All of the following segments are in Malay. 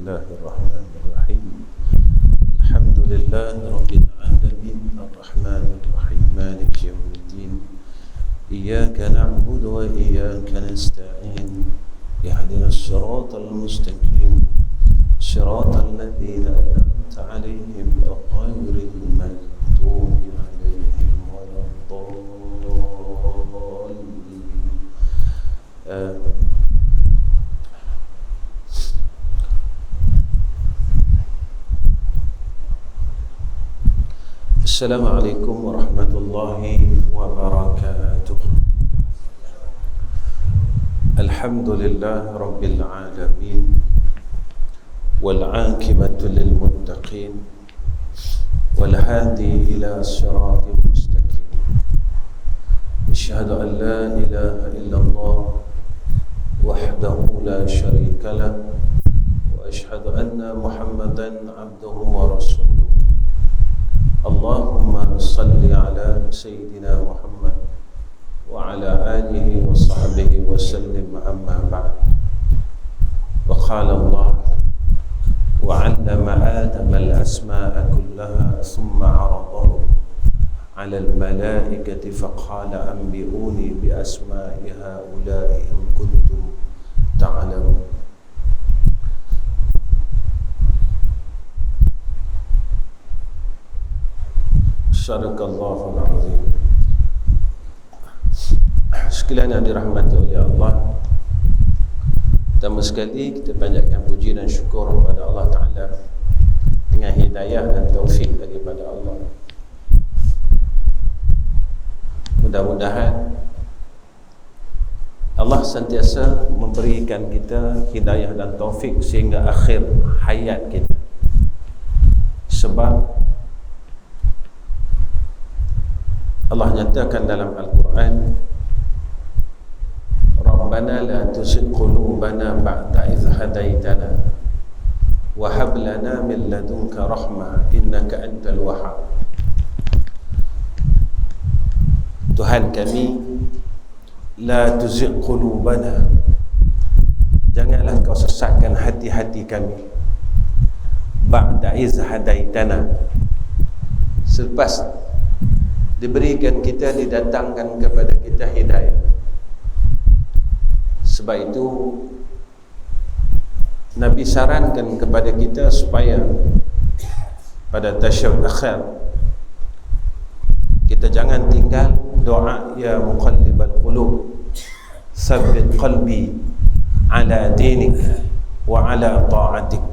الله الرحمن الرحيم الحمد لله رب العالمين الرحمن الرحيم مالك يوم الدين إياك نعبد وإياك نستعين اهدنا الصراط المستقيم صراط الذين أنعمت عليهم غير المغضوب عليهم ولا الضالين السلام عليكم ورحمة الله وبركاته. الحمد لله رب العالمين والعاقبة للمتقين والهادي إلى صراط مستقيم. أشهد أن لا إله إلا الله وحده لا شريك له وأشهد أن محمدا عبده ورسوله. اللهم صل على سيدنا محمد وعلى آله وصحبه وسلم. أما بعد، وقال الله وعلم آدم الأسماء كلها ثم عرضهم على الملائكة فقال أنبئوني بأسماء هؤلاء إن كنتم تعلمون. Sadaqallahul azim. Sekalian yang dirahmati oleh Allah, pertama sekali kita panjatkan puji dan syukur kepada Allah Ta'ala dengan hidayah dan taufik daripada Allah. Mudah-mudahan Allah sentiasa memberikan kita hidayah dan taufik sehingga akhir hayat kita. Sebab Allah nyatakan dalam Al-Quran, Rabbana la tuzigh qulubana ba'da idh hadaitana wa hab lana min ladunka rahmah innaka antal wahhab. Tuhan kami, la tuzigh qulubana, janganlah kau sesatkan hati-hati kami, ba'da idh hadaitana, selepas diberikan kita, didatangkan kepada kita hidayah. Sebab itu Nabi sarankan kepada kita supaya pada tasyahud akhir kita jangan tinggal doa, ya muqallibal qulub tsabbit qalbi ala dinik wa ala ta'atik.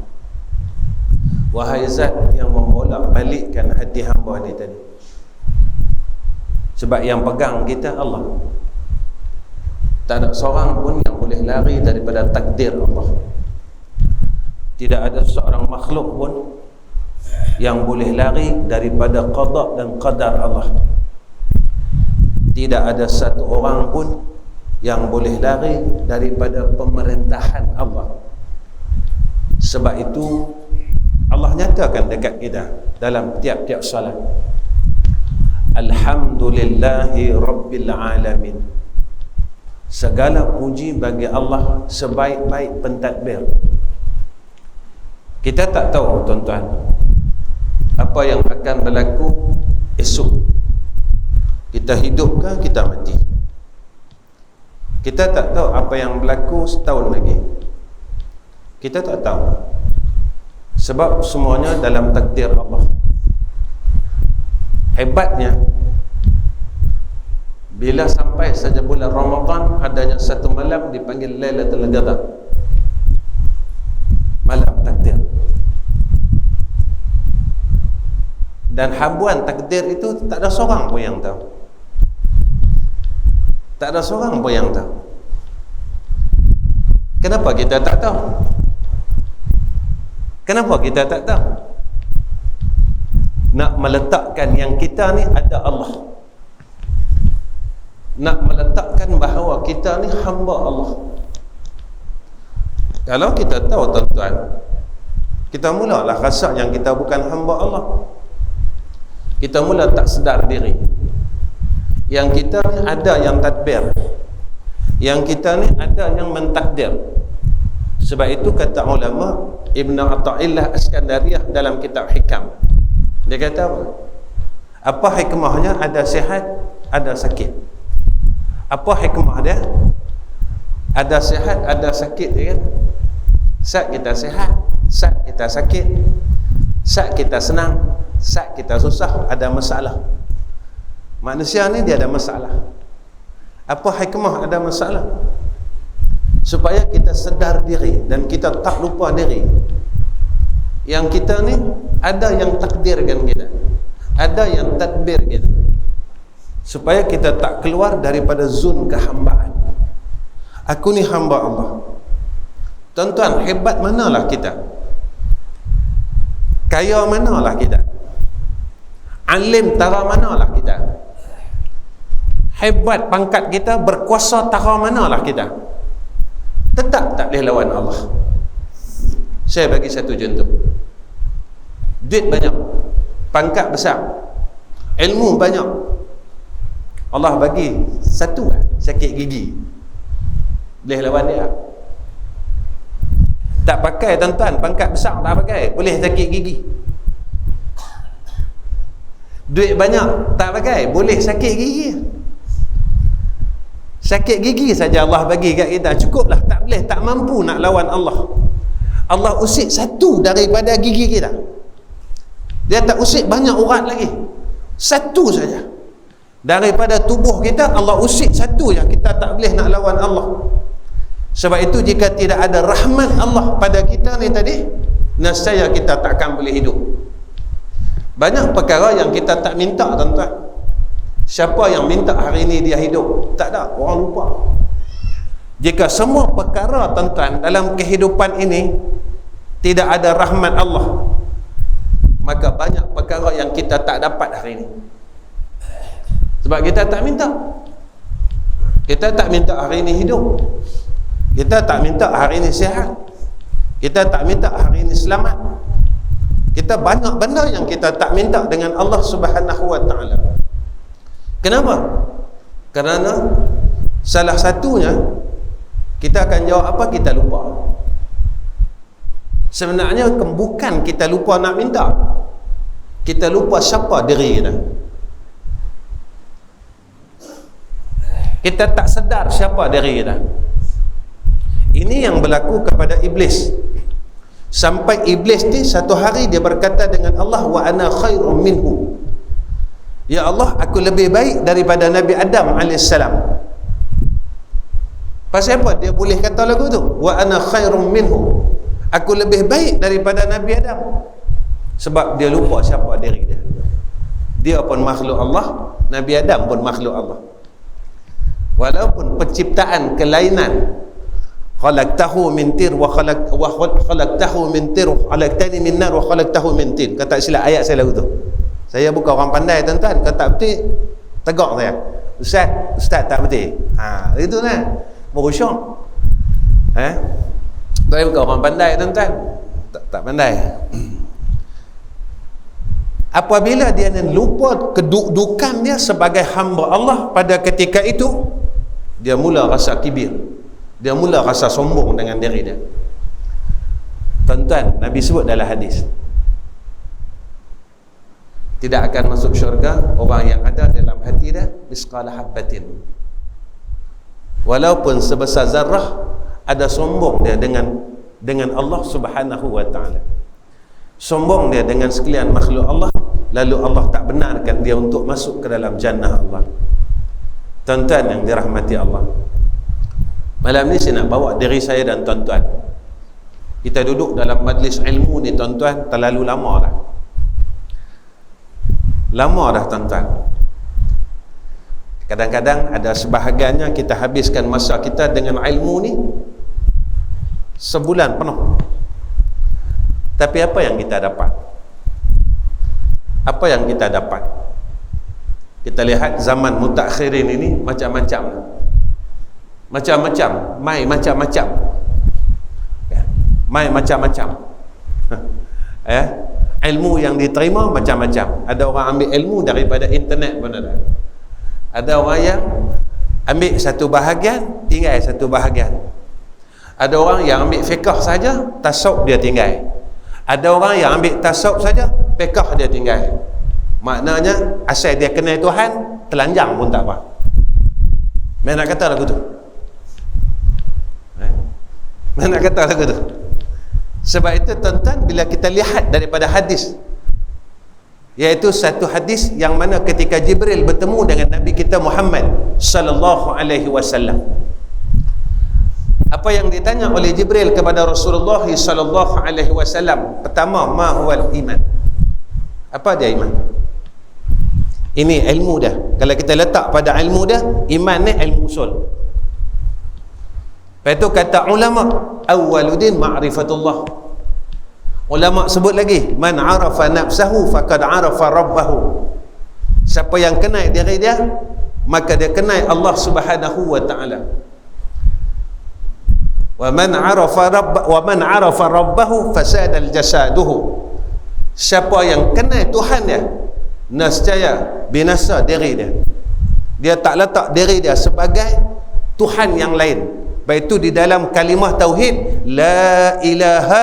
Wahai zat yang membolak balikkan hati hamba ni tadi. Sebab yang pegang kita Allah. Tak ada seorang pun yang boleh lari daripada takdir Allah. Tidak ada seorang makhluk pun yang boleh lari daripada qada dan qadar Allah. Tidak ada satu orang pun yang boleh lari daripada pemerintahan Allah. Sebab itu Allah nyatakan dekat kita dalam tiap-tiap salat, Alhamdulillahi Rabbil Alamin. Segala puji bagi Allah sebaik-baik pentadbir. Kita tak tahu tuan-tuan apa yang akan berlaku esok. Kita hidup ke kita mati. Kita tak tahu apa yang berlaku setahun lagi. Kita tak tahu. Sebab semuanya dalam takdir Allah. Hebatnya, bila sampai saja bulan Ramadan, adanya satu malam dipanggil Lailatul Qadar, malam takdir. Dan habuan takdir itu tak ada seorang pun yang tahu. Tak ada seorang pun yang tahu. Kenapa kita tak tahu? Kenapa kita tak tahu? Nak meletakkan yang kita ni ada Allah, nak meletakkan bahawa kita ni hamba Allah. Kalau kita tahu tuan-tuan, kita mulalah rasa yang kita bukan hamba Allah. Kita mula tak sedar diri yang kita ni ada yang tadbir, yang kita ni ada yang mentakdir. Sebab itu kata ulama Ibn Ata'illah Askandariyah dalam kitab Hikam, dia kata apa hikmahnya? Ada sihat, ada sakit. Apa hikmah dia? Ada sihat, ada sakit, ya kan? Saat kita sihat, saat kita sakit, saat kita senang, saat kita susah, ada masalah. Manusia ni dia ada masalah. Apa hikmah ada masalah? Supaya kita sedar diri dan kita tak lupa diri. Yang kita ni ada yang takdirkan kita, ada yang tadbir kita, supaya kita tak keluar daripada zon kehambaan. Aku ni hamba Allah. Tuan-tuan, hebat manalah kita, kaya manalah kita, alim tara manalah kita, hebat pangkat kita, berkuasa tara manalah kita, tetap tak boleh lawan Allah. Saya bagi satu contoh. Duit banyak, pangkat besar, ilmu banyak, Allah bagi satu sakit gigi, boleh lawan dia? Tak pakai tuan-tuan, pangkat besar tak pakai, boleh sakit gigi. Duit banyak tak pakai, boleh sakit gigi. Sakit gigi saja Allah bagi kat kita, cukuplah. Tak boleh, tak mampu nak lawan Allah. Allah usik satu daripada gigi kita, dia tak usik banyak urat lagi, satu saja daripada tubuh kita. Allah usik satu je, kita tak boleh nak lawan Allah. Sebab itu jika tidak ada rahmat Allah pada kita ni tadi, nescaya kita takkan boleh hidup. Banyak perkara yang kita tak minta tuan-tuan. Siapa yang minta hari ini dia hidup? Tak ada, orang lupa. Jika semua perkara tuan-tuan dalam kehidupan ini tidak ada rahmat Allah, maka banyak perkara yang kita tak dapat hari ini. Sebab kita tak minta. Kita tak minta hari ini hidup, kita tak minta hari ini sihat, kita tak minta hari ini selamat. Kita banyak benda yang kita tak minta dengan Allah Subhanahu wa ta'ala. Kenapa? Kerana salah satunya, kita akan jawab apa? Kita lupa. Sebenarnya bukan kita lupa nak minta, kita lupa siapa diri kita. Kita tak sedar siapa diri kita. Ini yang berlaku kepada iblis. Sampai iblis ni satu hari dia berkata dengan Allah, wa ana khairum minhu. Ya Allah, aku lebih baik daripada Nabi Adam AS. Pasal apa dia boleh kata lagu tu? Wa ana khairum minhu, aku lebih baik daripada Nabi Adam. Sebab dia lupa siapa diri dia. Dia pun makhluk Allah, Nabi Adam pun makhluk Allah. Walaupun penciptaan kelainan, khalaqtahu min tir wa khalaqtahu min tir, khalaqtani min nar wa khalaqtahu min tin. Kata silap ayat saya lagu tu. Saya bukan orang pandai tuan-tuan, kalau tak betul tegak saya. Ustaz tak betul. Itu lah merusyuk. Saya bukan orang pandai tuan-tuan. Tak pandai. Apabila dia lupa kedudukan dia sebagai hamba Allah, pada ketika itu dia mula rasa kibir, dia mula rasa sombong dengan diri dia. Tuan-tuan, Nabi sebut dalam hadis, tidak akan masuk syurga orang yang ada dalam hati dia misqala habbatin, walaupun sebesar zarrah, ada sombong dia dengan Allah Subhanahu wa ta'ala. Sombong dia dengan sekalian makhluk Allah, lalu Allah tak benarkan dia untuk masuk ke dalam jannah Allah. Tuan-tuan yang dirahmati Allah, malam ni saya nak bawa diri saya dan tuan-tuan, kita duduk dalam majlis ilmu ni tuan-tuan terlalu lama dah. Lama dah tuan-tuan. Kadang-kadang ada sebahagiannya kita habiskan masa kita dengan ilmu ni sebulan penuh. Tapi apa yang kita dapat? Apa yang kita dapat? Kita lihat zaman mutakhirin ini macam-macam. Macam-macam, mai macam-macam. Mai macam-macam. Ilmu yang diterima macam-macam. Ada orang ambil ilmu daripada internet pun ada. Ada orang yang ambil satu bahagian, tinggal satu bahagian. Ada orang yang ambil fiqh saja, tasawuf dia tinggal. Ada orang yang ambil tasawuf saja, fiqh dia tinggal. Maknanya asal dia kenal Tuhan, telanjang pun tak apa. Mana nak kata lagu tu? Mana nak kata lagu tu? Sebab itu tuan-tuan, bila kita lihat daripada hadis, iaitu satu hadis yang mana ketika Jibril bertemu dengan Nabi kita Muhammad sallallahu alaihi wasallam, apa yang ditanya oleh Jibril kepada Rasulullah sallallahu alaihi wasallam, pertama, ma huwal iman? Apa dia iman? Ini ilmu dah. Kalau kita letak pada ilmu dah, iman ni ilmu usul. Lepas itu kata ulama, awwaluddin ma'rifatullah. Ulama sebut lagi, man arafa nafsahu faqad arafa rabbahu. Siapa yang kenal diri dia, maka dia kenal Allah Subhanahu wa taala. Wa man arafa rabbahu fasada jasaduhu. Siapa yang kenal Tuhan dia, nescaya binasa diri dia. Dia tak letak diri dia sebagai Tuhan yang lain. Baik itu di dalam kalimah tauhid, la ilaha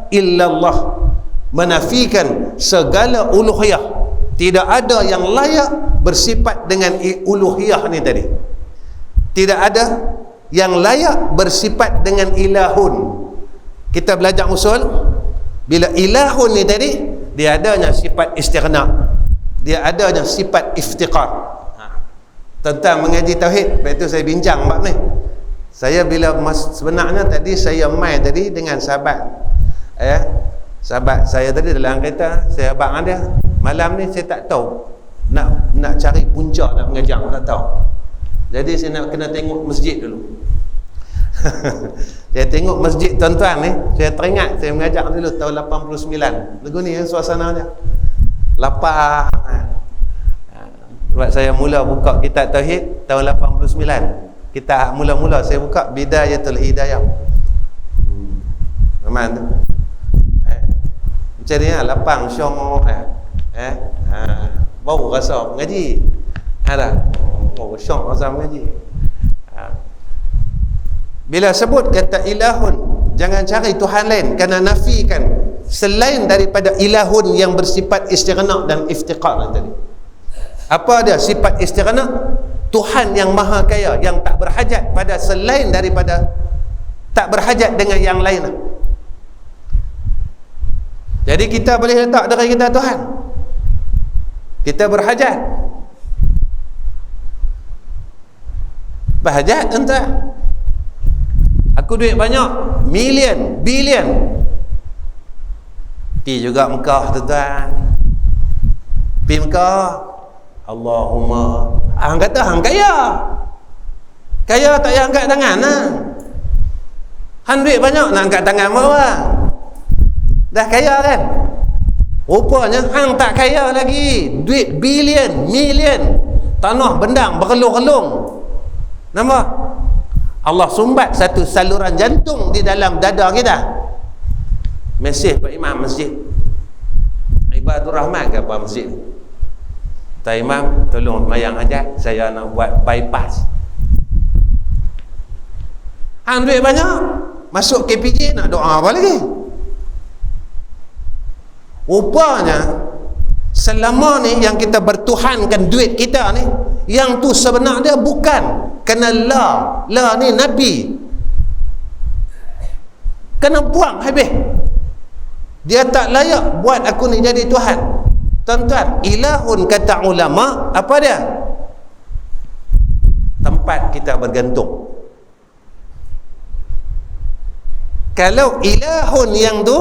illallah, menafikan segala uluhiyah. Tidak ada yang layak bersifat dengan uluhiyah ni tadi. Tidak ada yang layak bersifat dengan ilahun. Kita belajar usul, bila ilahun ni tadi, dia adanya sifat istighna, dia adanya sifat iftiqar. Tentang mengaji tauhid, lepas itu saya bincang bab ni. Saya bila sebenarnya tadi saya mai tadi dengan sahabat, sahabat saya tadi dalam kereta, saya abang dia, malam ni saya tak tahu nak cari punca nak mengajar, tak tahu. Jadi saya nak kena tengok masjid dulu. Saya tengok masjid tuan-tuan ni, saya teringat saya mengajar dulu tahun 89. Lagu ni suasana dia lapang. Sebab saya mula buka kitab tauhid tahun 89. Kita mula-mula saya buka Bidayatul Hidayah. Memang tu. Macam ni lah, lapang, syong. Baru rasa mengaji. Ada. Baru syong rasa mengaji. Bila sebut kata ilahun, jangan cari Tuhan lain, kerana nafikan selain daripada ilahun yang bersifat istighna dan iftiqar tadi. Apa dia sifat istighna? Tuhan yang maha kaya, yang tak berhajat pada selain daripada, tak berhajat dengan yang lain. Jadi kita boleh letak diri kita Tuhan, kita berhajat. Berhajat entah aku duit banyak, million, billion, pi juga Mekah tuan-tuan, pi Mekah, Allahumma, hang kata hang kaya, kaya tak payah angkat tangan lah. Hang duit banyak nak angkat tangan orang, dah kaya kan. Rupanya hang tak kaya lagi, duit billion, million, tanah bendang berkelung-kelung. Nampak? Allah sumbat satu saluran jantung di dalam dada kita. Mesej Pak Imam masjid Ibadur Rahman ke apa masjid ni, Tuan Imam tolong mayang hajat, saya nak buat bypass. Hang duit banyak, masuk KPJ nak doa apa lagi? Rupanya selama ni yang kita bertuhankan duit kita ni, yang tu sebenarnya bukan. Kena la ni Nabi, kena buang habis. Dia tak layak buat aku ni jadi Tuhan. Tuan-tuan, ilahun kata ulama, apa dia? Tempat kita bergantung. Kalau ilahun yang tu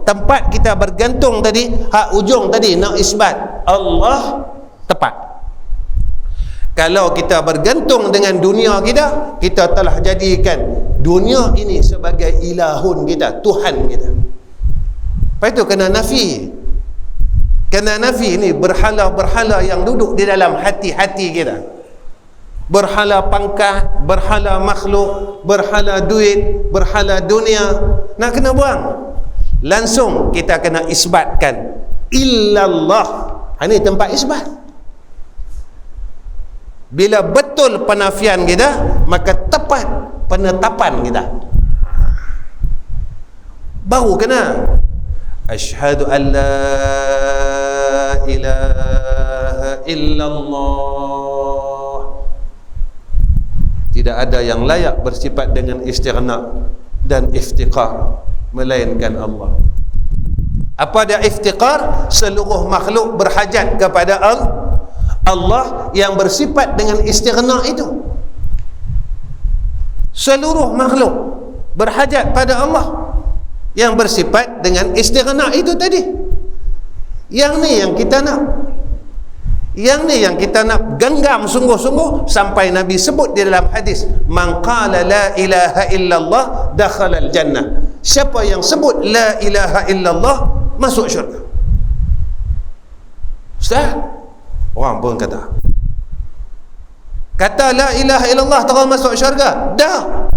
tempat kita bergantung tadi, hak ujung tadi nak isbat Allah, tepat. Kalau kita bergantung dengan dunia kita, kita telah jadikan dunia ini sebagai ilahun kita, Tuhan kita. Lepas itu kena nafi. Kena nafi ni berhala-berhala yang duduk di dalam hati-hati kita. Berhala pangkat, berhala makhluk, berhala duit, berhala dunia, nak kena buang. Langsung kita kena isbatkan illallah. Ini tempat isbat. Bila betul penafian kita, maka tepat penetapan kita. baru kena asyhadu an la ilaha illallah, tidak ada yang layak bersifat dengan istighna dan iftiqar melainkan Allah. Apa dia iftiqar? Seluruh makhluk berhajat kepada Allah yang bersifat dengan istighna itu. Seluruh makhluk berhajat pada Allah yang bersifat dengan istighna itu tadi. Yang ni yang kita nak. Yang ni yang kita nak genggam sungguh-sungguh, sampai Nabi sebut di dalam hadis, man qala la ilaha illallah dakhala al-jannah. Siapa yang sebut la ilaha illallah masuk syurga. Ustaz, orang pun kata la ilaha illallah terus masuk syurga? Dah.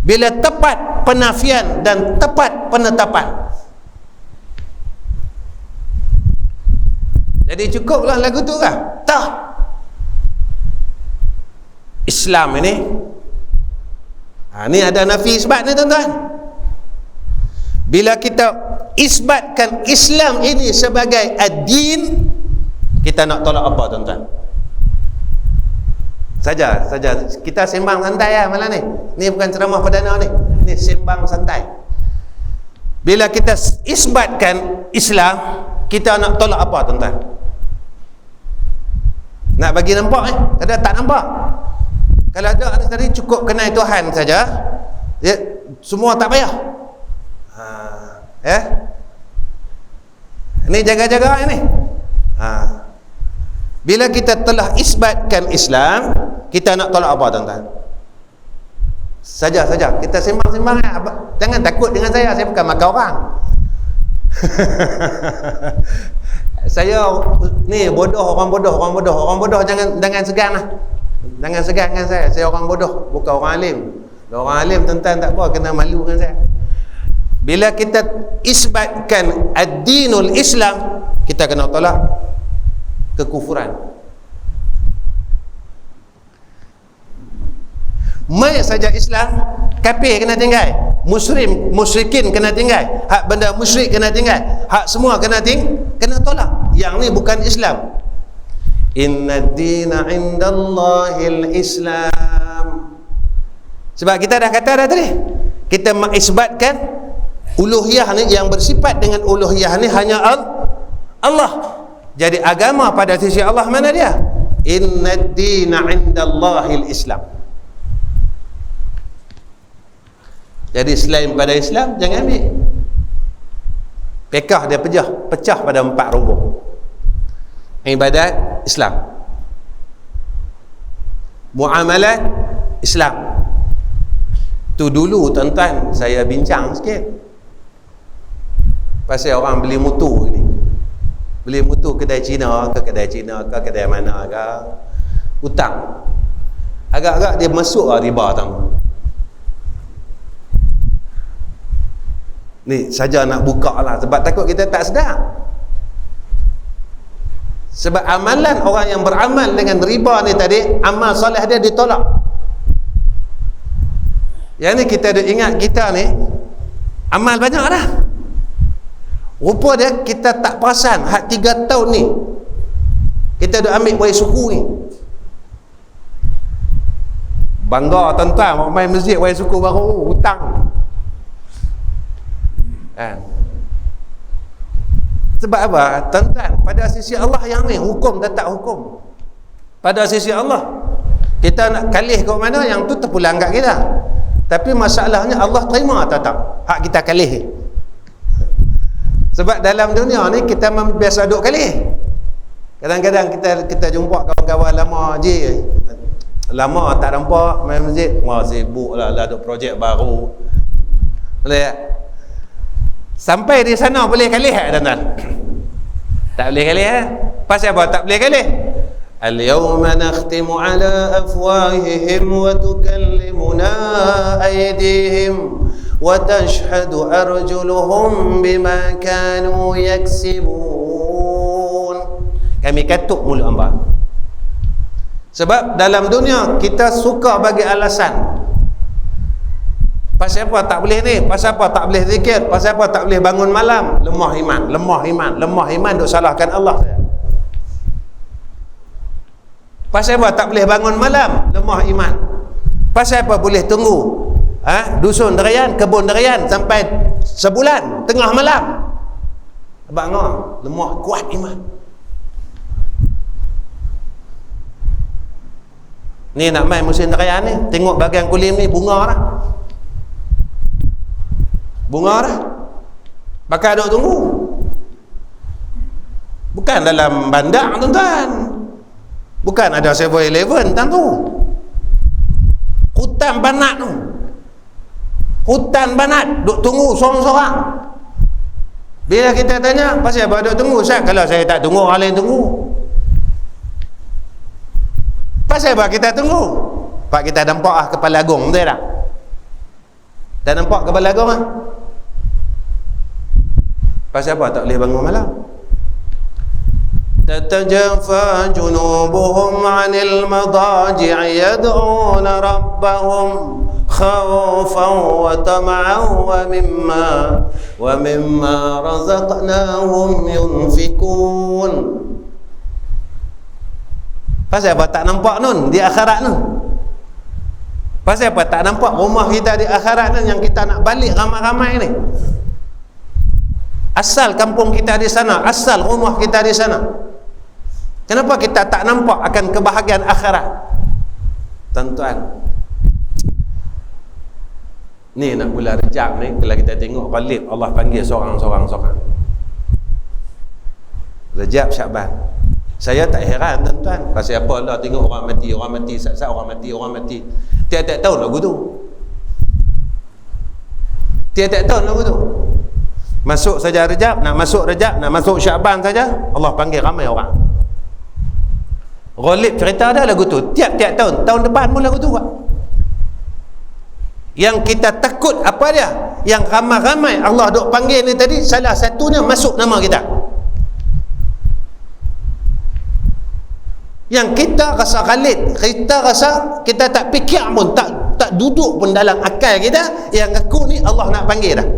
Bila tepat penafian dan tepat penetapan. Jadi cukuplah lagu tu lah? Tak. Islam ini, ni ada nafi isbat ni tuan-tuan. Bila kita isbatkan Islam ini sebagai ad-din, kita nak tolak apa tuan-tuan? Saja kita sembang santai lah malam ni. Ni bukan ceramah perdana ni. Ni sembang santai. Bila kita isbatkan Islam, kita nak tolak apa tuan-tuan? Nak bagi nampak Ada tak nampak? Kalau ada tadi cukup kenal Tuhan saja, ya, semua tak payah. Ini jaga-jaga ini. Bila kita telah isbatkan Islam, kita nak tolak apa tuan-tuan? Saja kita sembang-sembang. Jangan takut dengan saya bukan makan orang. Saya ni bodoh, orang bodoh jangan segan lah. Jangan segan dengan saya orang bodoh, bukan orang alim. Kalau orang alim tuan-tuan tak apa, kena malu dengan saya. Bila kita isbatkan ad-dinul Islam, kita kena tolak kekufuran. Mai saja Islam, kafir kena tinggal, musyrikin kena tinggal, hak benda musyrik kena tinggal, hak semua kena tolak. Yang ni bukan Islam. Inna ad-dina 'indallahil Islam. Sebab kita dah kata dah tadi, kita mengisbatkan uluhiyah ni, yang bersifat dengan uluhiyah ni hanya Allah. Jadi agama pada sisi Allah mana dia? Inna ad-dina 'indallahil Islam. Jadi selain pada Islam jangan ambil. Pekah dia pecah pada 4 rubuh. Ibadat Islam, muamalat Islam. Tu dulu tuan-tuan saya bincang sikit pasal orang beli mutu ni. Beli mutu kedai Cina ke kedai mana ke, hutang. Agak-agak dia masuk riba tang. Ni saja nak buka lah, sebab takut kita tak sedar. Sebab amalan orang yang beramal dengan riba ni tadi, amal soleh dia ditolak. Yang ni kita ada ingat, kita ni amal banyak dah. Rupa dia kita tak perasan, hak 3 tahun ni kita dah ambil wai suku ni. Bangga tuan-tuan, main masjid wai suku baru, hutang. Sebab apa? Tuan-tuan, pada sisi Allah yang ni hukum tetap hukum. Pada sisi Allah kita nak kalih ke mana, yang tu terpulang kat kita. Tapi masalahnya Allah terima atau tak hak kita kalih. Sebab dalam dunia ni kita biasa duk kalih. Kadang-kadang kita jumpa kawan-kawan lama je, lama tak nampak main masjid, wah sibuk lah ada projek baru. Boleh tak? Sampai di sana boleh kalih tak tuan-tuan? Tak boleh kalih eh? Pasal apa tak boleh kalih? Al-yawma nakhtimu ala afwahihim wa tukallimuna aydihim wa tashhadu arjuluhum bima kanu yaksibun. Kami katuk mulut hamba. Sebab dalam dunia kita suka bagi alasan. Pasal apa tak boleh ni? Pasal apa tak boleh zikir? Pasal apa tak boleh bangun malam? Lemah iman duk salahkan Allah. Pasal apa tak boleh bangun malam? Lemah iman. Pasal apa boleh tunggu dusun derian, kebun derian sampai sebulan tengah malam? Abang lemah kuat iman. Ni nak main musim derian ni, tengok bahagian kulim ni bunga dah. Bakal duk tunggu. Bukan dalam bandar tuan-tuan. Bukan ada 7-Eleven tu. Hutan banat tu. Hutan banat duk tunggu sorang-sorang. Bila kita tanya, pasal apa duk tunggu? Ustaz, kalau saya tak tunggu, orang lain tunggu. Pasal apa kita tunggu? Pak kita nampak kepala agung, betul tak? Tak nampak kepala agung ah? Pasal apa tak boleh bangun malam? Tatajafa junubuhum 'anil madaji' yad'una rabbahum khawfan wa tama'an wa mimma razaqnahum yunfikun. Pasal apa tak nampak nun di akhirat nun? Pasal apa tak nampak rumah kita di akhirat nun yang kita nak balik ramai-ramai ni? Asal kampung kita di sana, asal rumah kita di sana. Kenapa kita tak nampak akan kebahagiaan akhirat? Tuan-tuan, ni nak bulan Rejab ni, kalau kita tengok balik Allah panggil seorang-seorang. Rejab, Syaban. Saya tak heran tuan-tuan. Pasal apa Allah tengok orang mati, sat-sat orang mati. Tiap-tiap tahun lagu tu. Tiap-tiap tahun lagu tu. Masuk saja Rejab, nak masuk Syaban saja, Allah panggil ramai orang. Ghalib cerita ada lagu tu. Tiap-tiap tahun depan pun lagu tu. Yang kita takut apa dia? Yang ramai-ramai Allah duk panggil ni tadi, salah satunya masuk nama kita. Yang kita rasa ghalib, kita rasa kita tak fikir pun, tak duduk pun dalam akal kita, yang aku ni Allah nak panggil dah.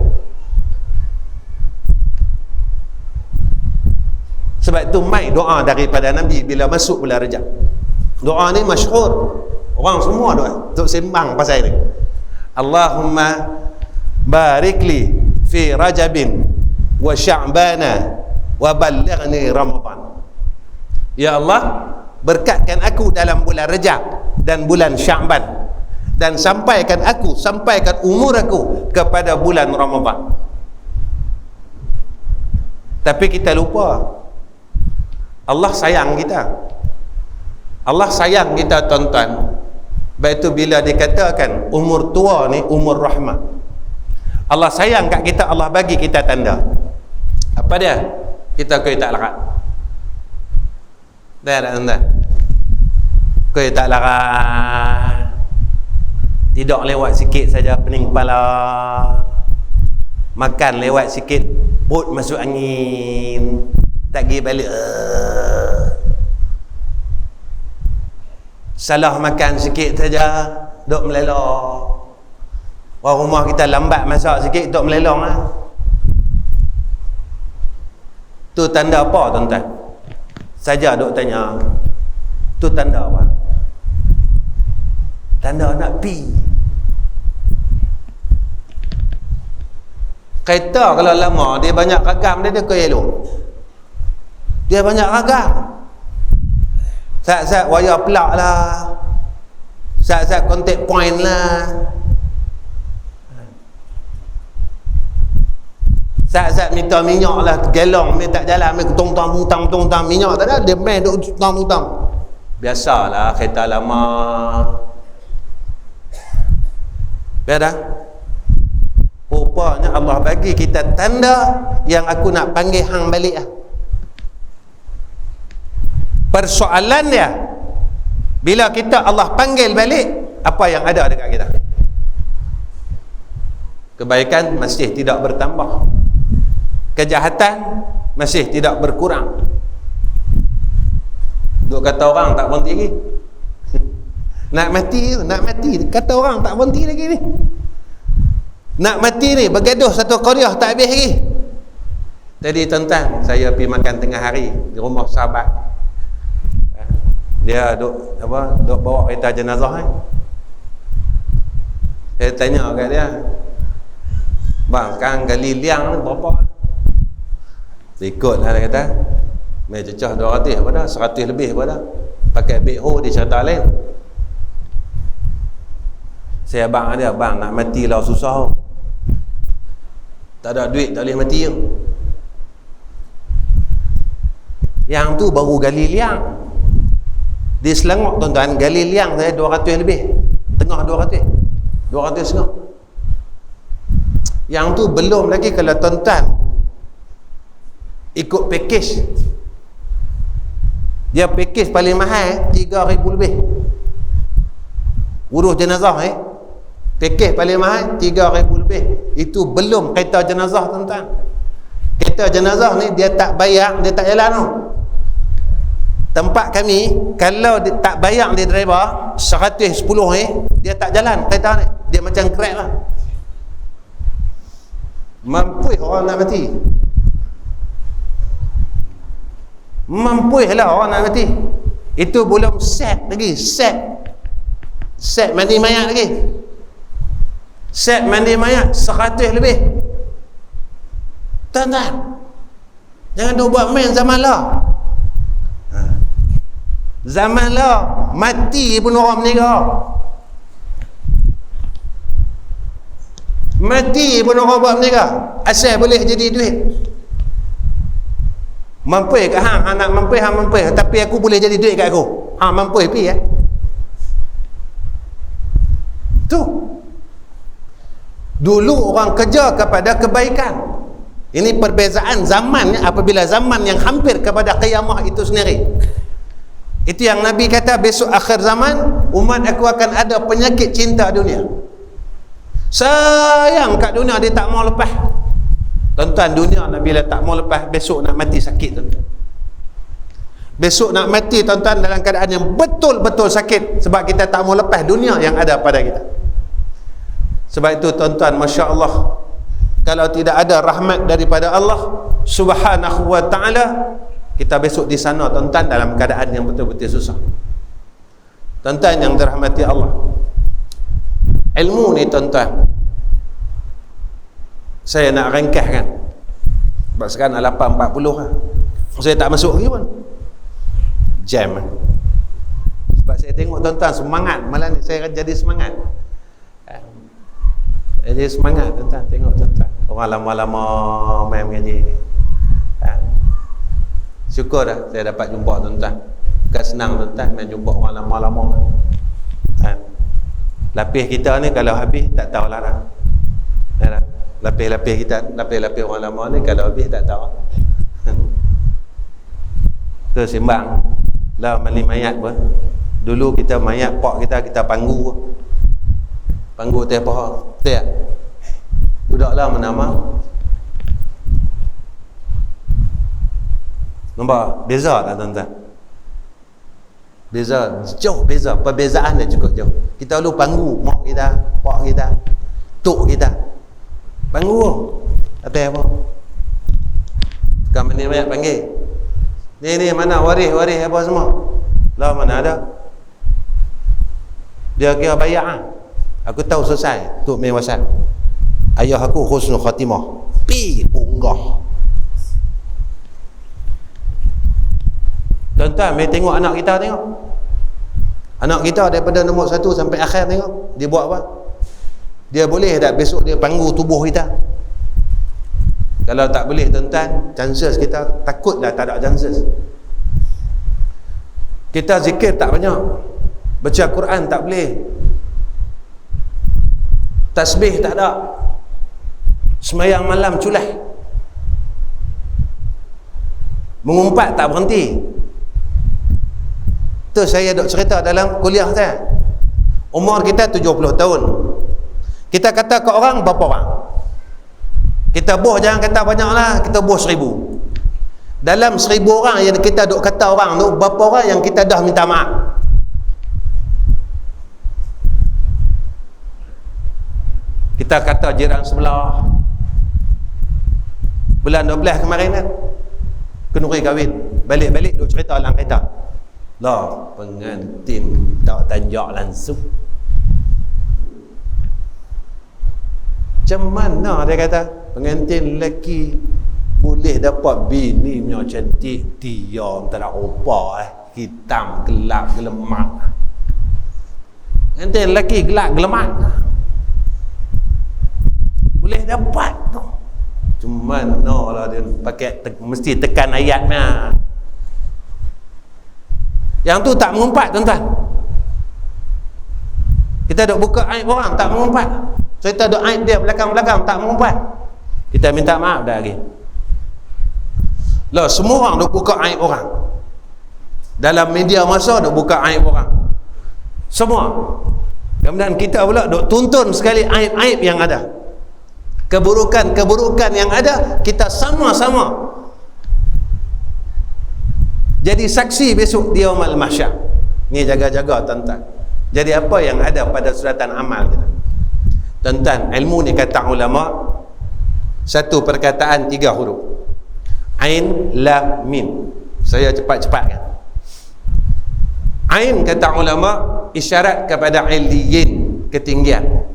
Sebab itu mai doa daripada Nabi bila masuk bulan Rejab. Doa ni masyhur. Orang semua doa untuk sembang pasal ini. Allahumma barikli fi Rajabin wa Sya'bana wa ballighni Ramadan. Ya Allah, berkatkan aku dalam bulan Rejab dan bulan Sya'ban, dan sampaikan umur aku kepada bulan Ramadan. Tapi kita lupa Allah sayang kita. Allah sayang kita tuan-tuan. Baik itu bila dikatakan umur tua ni umur rahmat. Allah sayang kat kita, Allah bagi kita tanda. Apa dia? Kita koi tak larat. Dah tak tuan-tuan? Koi tak larat. Tidak lewat sikit saja pening kepala. Makan lewat sikit perut masuk angin. Tak pergi balik. Salah makan sikit saja duk melelong. Orang rumah kita lambat masak sikit duk melelong lah. Tu tanda apa tuan-tuan? Saja duk tanya. Tu tanda apa? Tanda nak pi. Kereta kalau lama dia banyak ragam, dia ke elok. Dia banyak ragam. Sat-sat wayar plug lah, sat-sat contact point lah, sat-sat minta minyak lah, galong ni tak jalan, ni tong-tong minyak tak ada, dia main duk tong-tong. Biasalah kereta lama. Biar dah. Rupanya Allah bagi kita tanda yang aku nak panggil hang balik lah. Persoalan dia, bila kita Allah panggil balik, apa yang ada dekat kita? Kebaikan masih tidak bertambah, kejahatan masih tidak berkurang. Duk kata orang tak berhenti lagi. Nak mati kata orang tak berhenti lagi ni. Nak mati ni bergaduh satu qaryah tak habis lagi. Tadi tuan-tuan, saya pergi makan tengah hari di rumah sahabat. Dia duk bawa kereta jenazah ni. Saya tanya kat dia, bang, sekarang gali liang ni berapa? Ikut lah dia kata, main cecah 200 apa dah, 100 lebih apa dah. Pakai BO di cerita lain. Saya abang dia, bang nak mati lah susah. Tak ada duit tak boleh mati. Yang tu baru gali liang. Di Selangor tuan-tuan, gali liang saya 200 lebih. Tengah 200 setengah. Yang tu belum lagi kalau tuan-tuan ikut package. Dia package paling mahal 3,000 lebih. Urus jenazah package paling mahal 3,000 lebih. Itu belum kereta jenazah tuan-tuan. Kereta jenazah ni dia tak bayar, dia tak jalan tu. Tempat kami kalau dia tak bayar dia driver 110 dia tak jalan kereta ni. Dia macam crack lah. Mampu orang nak mati. Mampu lah orang nak mati. Itu belum set lagi. Set mandi mayat lagi. Set mandi mayat 100 lebih. Tuan-tuan, jangan duk buat main zaman lah. Zaman lah mati pun orang meninggal. Mati pun orang buat meninggal. Asal boleh jadi duit. Mampu ke hang nak mampu, hang mampu, tapi aku boleh jadi duit kat aku. Hang mampu pi ya. Tu. Dulu orang kerja kepada kebaikan. Ini perbezaan zamannya apabila zaman yang hampir kepada qiyamah itu sendiri. Itu yang Nabi kata, besok akhir zaman umat aku akan ada penyakit cinta dunia. Sayang kat dunia dia tak mau lepas. Tuan-tuan, dunia Nabi tak mau lepas, besok nak mati sakit tuan-tuan. Besok nak mati tuan-tuan dalam keadaan yang betul-betul sakit sebab kita tak mau lepas dunia yang ada pada kita. Sebab itu tuan-tuan, Masya Allah, kalau tidak ada rahmat daripada Allah Subhanahu wa ta'ala, kita besok di sana tuan-tuan dalam keadaan yang betul-betul susah. Tuan-tuan yang dirahmati Allah, ilmu ni tuan-tuan, saya nak ringkaskan sebab sekarang 8.40 lah. Saya tak masuk lagi pun jam sebab saya tengok tuan-tuan semangat. Malah ni saya jadi semangat. Jadi semangat tuan-tuan, tengok tuan-tuan orang lama-lama main mengaji. Syukur dah saya dapat jumpa tuan-tuan. Bukan senang tuan-tuan main jumpa orang lama-lama. Lapis kita ni kalau habis tak tahulah dah. Lapis-lapis kita, lapis-lapis orang lama ni kalau habis tak tahu. Tu sembang lah mandi mayat pun. Dulu kita mayat pak kita panggu teh paha. Tak. Budaklah menama. Nampak beza tak tuan-tuan? Beza, jauh beza. Perbezaan dia cukup jauh. Kita dulu panggu mak kita, pak kita, tok kita. Panggu atas apa? Sekarang ni banyak panggil. Ni mana waris apa semua? Lah mana ada? Dia kira bayar. Aku tahu selesai. Tok main WhatsApp. Ayah aku husnul khatimah. Pi unggah. Tuan-tuan, mari tengok anak kita tengok. Anak kita daripada nombor 1 sampai akhir tengok. Dia buat apa? Dia boleh tak besok dia panggu tubuh kita? Kalau tak boleh tuan-tuan, chances kita takutlah tak ada chances. Kita zikir tak banyak. Baca Quran tak boleh. Tasbih tak ada. Semayang malam culah. Mengumpat tak berhenti. Tu saya duk cerita dalam kuliah saya. Umur kita 70 tahun. Kita kata ke orang berapa orang? Kita boh jangan kata banyak lah. Kita boh 1000. Dalam 1000 orang yang kita duk kata orang tu, berapa orang yang kita dah minta maaf? Kita Kita kata jiran sebelah bulan 12 kemarin kan, kenuri kahwin, balik-balik duk cerita dalam kereta, lah pengantin tak tanjak langsung. Macam mana dia kata pengantin lelaki boleh dapat bini punya cantik, dia tak ada rupa hitam gelap gelemak. Pengantin lelaki gelap gelemak boleh dapat tu. Cuma no lah dia pakai mesti tekan ayatnya. Yang tu tak mengumpat tuan-tuan. Kita duk buka aib orang tak mengumpat. Cerita duk aib dia belakang-belakang tak mengumpat. Kita minta maaf dah lagi. Lah semua orang duk buka aib orang. Dalam media masa duk buka aib orang. Semua. Kemudian kita pula duk tuntun sekali aib-aib yang ada. Keburukan-keburukan yang ada kita sama-sama jadi saksi besok di yaumul mahsyar. Ni jaga-jaga tuan-tuan. Jadi apa yang ada pada suratan amal kita? Tuan-tuan, ilmu ni kata ulama satu perkataan 3 huruf. Ain, lam, mim. Saya cepat-cepatkan. Ain kata ulama isyarat kepada illiyin, ketinggian.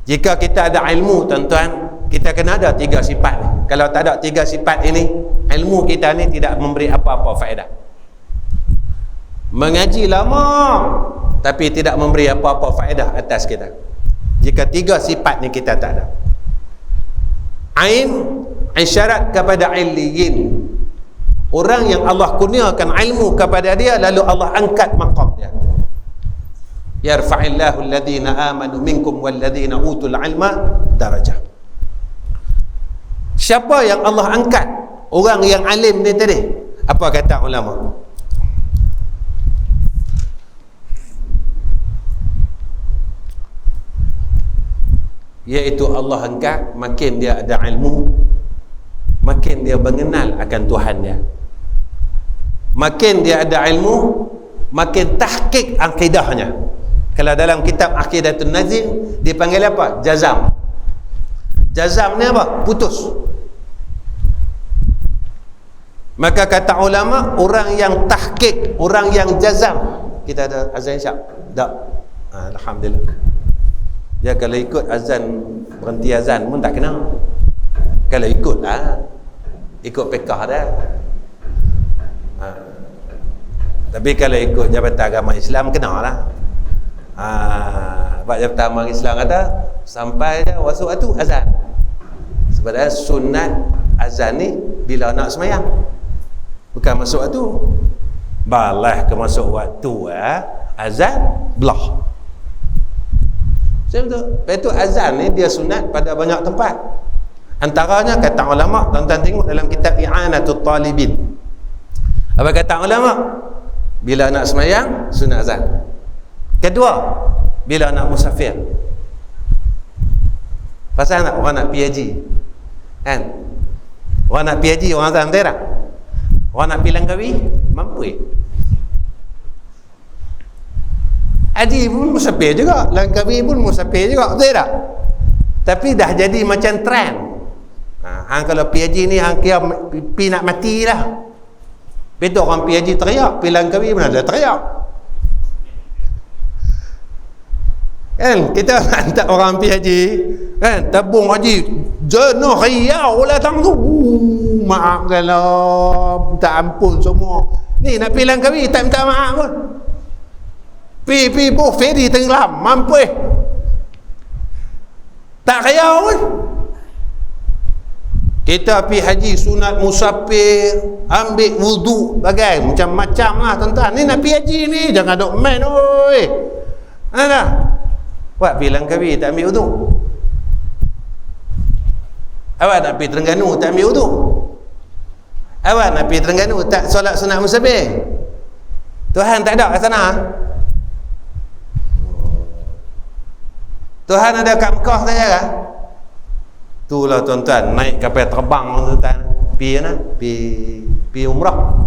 Jika kita ada ilmu tuan-tuan, kita kena ada 3 sifat ni. Kalau tak ada 3 sifat ini, ilmu kita ni tidak memberi apa-apa faedah. Mengaji lama tapi tidak memberi apa-apa faedah atas kita jika 3 sifat ni kita tak ada. Ain isyarat kepada illiyin, orang yang Allah kurniakan ilmu kepada dia lalu Allah angkat maqam dia. Yarfa'illahu alladhina amanu minkum walladhina utul ilma darajah. Siapa yang Allah angkat? Orang yang alim ni tadi. Apa kata ulama? Iaitu Allah angkat makin dia ada ilmu, makin dia mengenal akan Tuhan dia. Makin dia ada ilmu, makin tahqiq akidahnya. Kalau dalam kitab Aqidatun Nazim dipanggil apa? Jazam. Jazam ni apa? Putus. Maka kata ulama, orang yang tahqiq, orang yang jazam. Kita ada azan syak? Tak. Alhamdulillah. Ya kalau ikut azan, berhenti azan pun tak kena. Kalau ikut ikut pekah dah. Tapi kalau ikut Jabatan Agama Islam kena lah. Sebab Jabatan Agama Islam kata sampai je waktu azan. Sebenarnya sunat azan ni bila nak semayang, bukan masuk waktu. Balas ke masuk waktu azan belah. Sebab tu, lepas tu azan ni dia sunat pada banyak tempat. Antaranya kata ulama, tuan-tuan tengok dalam kitab I'anatul Talibin. Apa kata ulama? Bila nak semayang sunat azan. Kedua, bila nak musafir. Pasal nak orang nak pergi haji, kan? Orang nak pergi haji orang azan betul tak? Orang nak pergi Langkawi mampu. Haji pun musafir juga, Langkawi pun musafir juga, betul tak? Tapi dah jadi macam trend. Hang kalau pergi haji ni hang kira pergi nak mati dah. Betul orang pergi haji teriak, pergi Langkawi pun ada teriak. Kan kita hantar orang pergi haji, kan, tabung haji jenah riau lah tang tu. Maaf kalau minta ampun semua. Ni nak pergi Langkawi tak minta maaf pun. Pergi buh feri tenggelam, mampu tak riau pun. Kita pergi haji sunat musafir, ambil wuduk, bagai macam-macam lah tuan-tuan. Ni nak pergi haji ni, jangan duk main oi. Ada buat pergi Langkawi tak ambil wuduk. Awak nak pergi Terengganu tak ambil wuduk. Awak nak pergi Terengganu tak solat sunat musafir. Tuhan tak ada kat sana. Tuhan ada kat Mekah saja kan? Itulah tuan-tuan, naik kapal terbang tuan-tuan, pergi mana? Pergi umrah.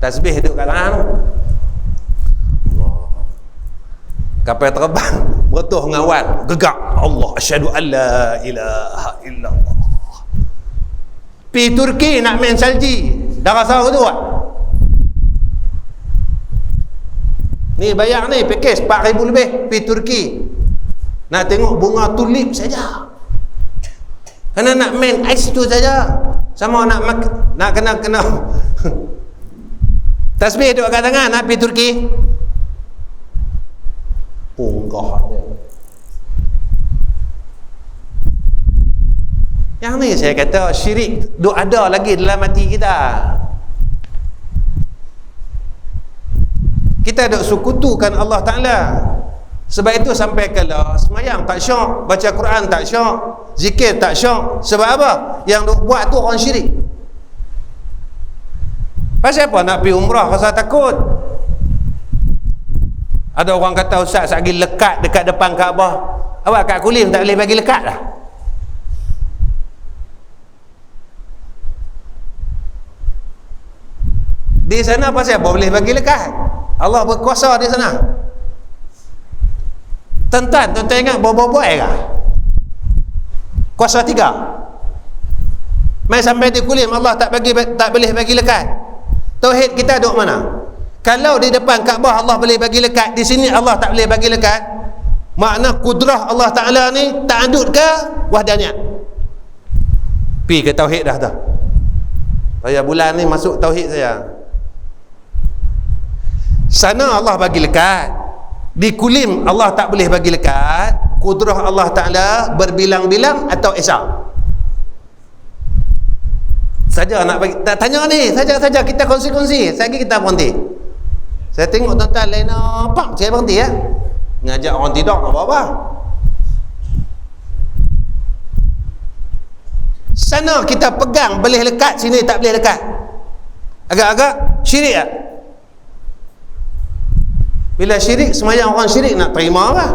Tasbih duduk kat tangan tu. Kapal terbang Bertuh dengan wan, gegak Allah, asyhadu an la ilaha illallah. Pi Turki nak main salji, dah rasa tu tak? Ni bayar ni pakej 4,000 lebih pi Turki. Nak tengok bunga tulip saja. Kerana nak main ais tu saja. Sama nak kena tasbih duk kat tangan nak pi Turki. Punggah dia. Yang ni saya kata syirik duk ada lagi dalam hati kita. Kita duk sekutukan Allah Ta'ala. Sebab itu sampai kala semayang tak syok, baca Quran tak syok, zikir tak syok. Sebab apa? Yang duk buat tu orang syirik. Pasal apa nak pergi umrah rasa takut? Ada orang kata ustaz lagi lekat dekat depan Kaabah. Awak kat Kulim tak boleh bagi lekat dah. Di sana pasal apa boleh bagi lekat? Allah berkuasa di sana. Tuan-tuan ingat boy kah? Kuasa 3. Mai sampai di Kulim Allah tak boleh bagi lekat. Tauhid kita duk mana? Kalau di depan Kaabah Allah boleh bagi lekat, di sini Allah tak boleh bagi lekat, makna kudrah Allah Ta'ala ni tak andut ke wahdaniyat? Pi ke tauhid dah dah. Saya bulan ni masuk tauhid saya. Sana Allah bagi lekat, di Kulim Allah tak boleh bagi lekat. Kudrah Allah Ta'ala berbilang-bilang atau esa? Saja nak bagi, tak tanya ni, saja kita kongsi-kongsi. Lagi kita berhenti. Saya tengok tuan-tuan lain apa, saya berhenti ya. Ngajak orang tidur nak buat apa? Sana kita pegang boleh lekat, sini tak boleh lekat. Agak-agak syirik tak? Bila syirik, semayang orang syirik nak terima apa?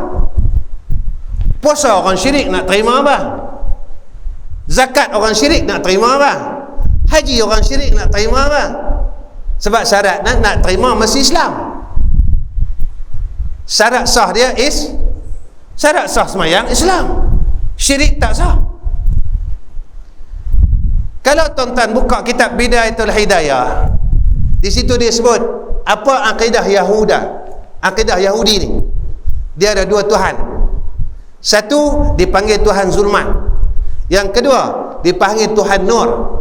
Puasa orang syirik nak terima apa? Zakat orang syirik nak terima apa? Haji orang syirik nak terima apa? Sebab syarat nak terima mesti Islam. Syarat sah dia syarat sah semayang Islam. Syirik tak sah. Kalau tuan-tuan buka kitab Bidayatul Hidayah, di situ dia sebut apa akidah akidah Yahudi ni. Dia ada 2 Tuhan. Satu dipanggil Tuhan Zulmat, yang kedua dipanggil Tuhan Nur.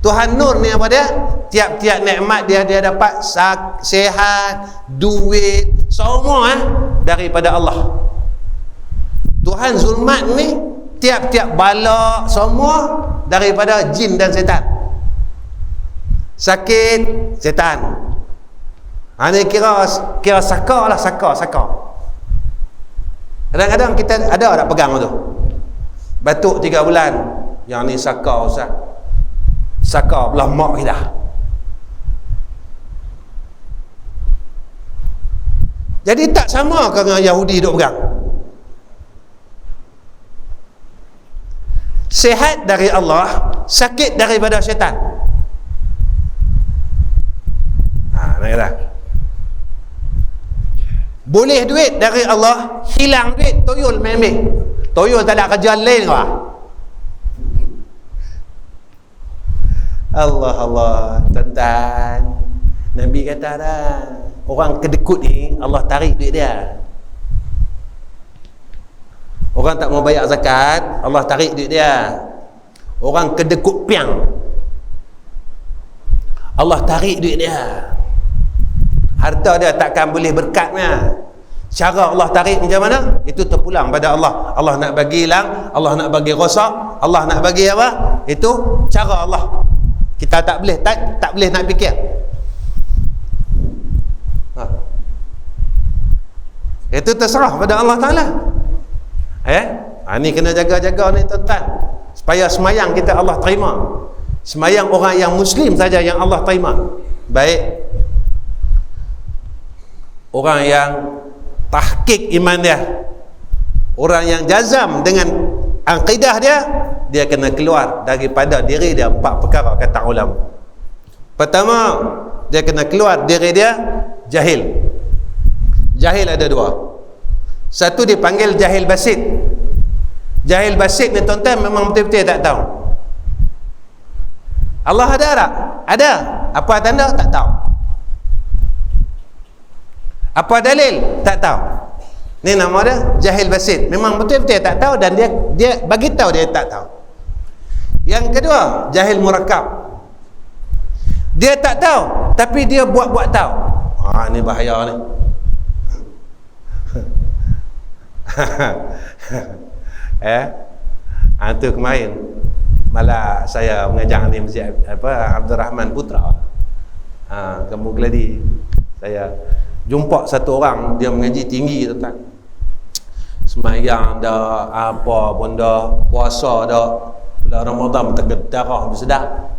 Tuhan Nur ni apa dia? Tiap-tiap nikmat dia dapat, sihat, duit, semua daripada Allah. Tuhan Zulmat ni tiap-tiap bala semua daripada jin dan setan. Sakit setan. Ini kira saka lah, saka. Kadang-kadang kita ada tak pegang tu? Batuk 3 bulan. Yang ni saka ustaz. Saka belah mak kita. Jadi tak sama ke dengan Yahudi duk pegang? Sihat dari Allah, sakit daripada syaitan. Nak kata boleh duit dari Allah, hilang duit toyol main ambil. Toyol tak ada kerja lain ke? Allah tuan-tuan, Nabi kata dah, orang kedekut ni Allah tarik duit dia. Orang tak mau bayar zakat, Allah tarik duit dia. Orang kedekut piang, Allah tarik duit dia. Harta dia takkan boleh berkatnya. Cara Allah tarik macam mana? Itu terpulang pada Allah. Allah nak bagi hilang, Allah nak bagi rosak, Allah nak bagi apa? Itu cara Allah. Kita tak boleh nak fikir. Itu terserah pada Allah Ta'ala. Ni kena jaga-jaga ni tuan-tuan, supaya semayang kita Allah terima. Semayang orang yang Muslim saja yang Allah terima. Baik orang yang tahqiq iman dia, orang yang jazam dengan akidah dia kena keluar daripada diri dia 4 perkara kata ulama. Pertama, dia kena keluar diri dia jahil. Jahil ada 2. Satu dipanggil jahil basit. Jahil basit ni tuan-tuan memang betul-betul tak tahu. Allah ada tak? Ada. Apa tanda? Tak tahu. Apa dalil? Tak tahu. Ni nama dia jahil basit. Memang betul-betul tak tahu dan dia bagi tahu dia tak tahu. Yang kedua, jahil murakkab. Dia tak tahu tapi dia buat-buat tahu. Ni bahaya ni. Tu kemarin malah saya mengajar ni Masjid Abdul Rahman Putra, Kampung Keladi. Saya jumpa satu orang, dia mengaji tinggi tuan. Semayang dah, apa pun dah, puasa dah, bulan Ramadan tergedarah bersedap.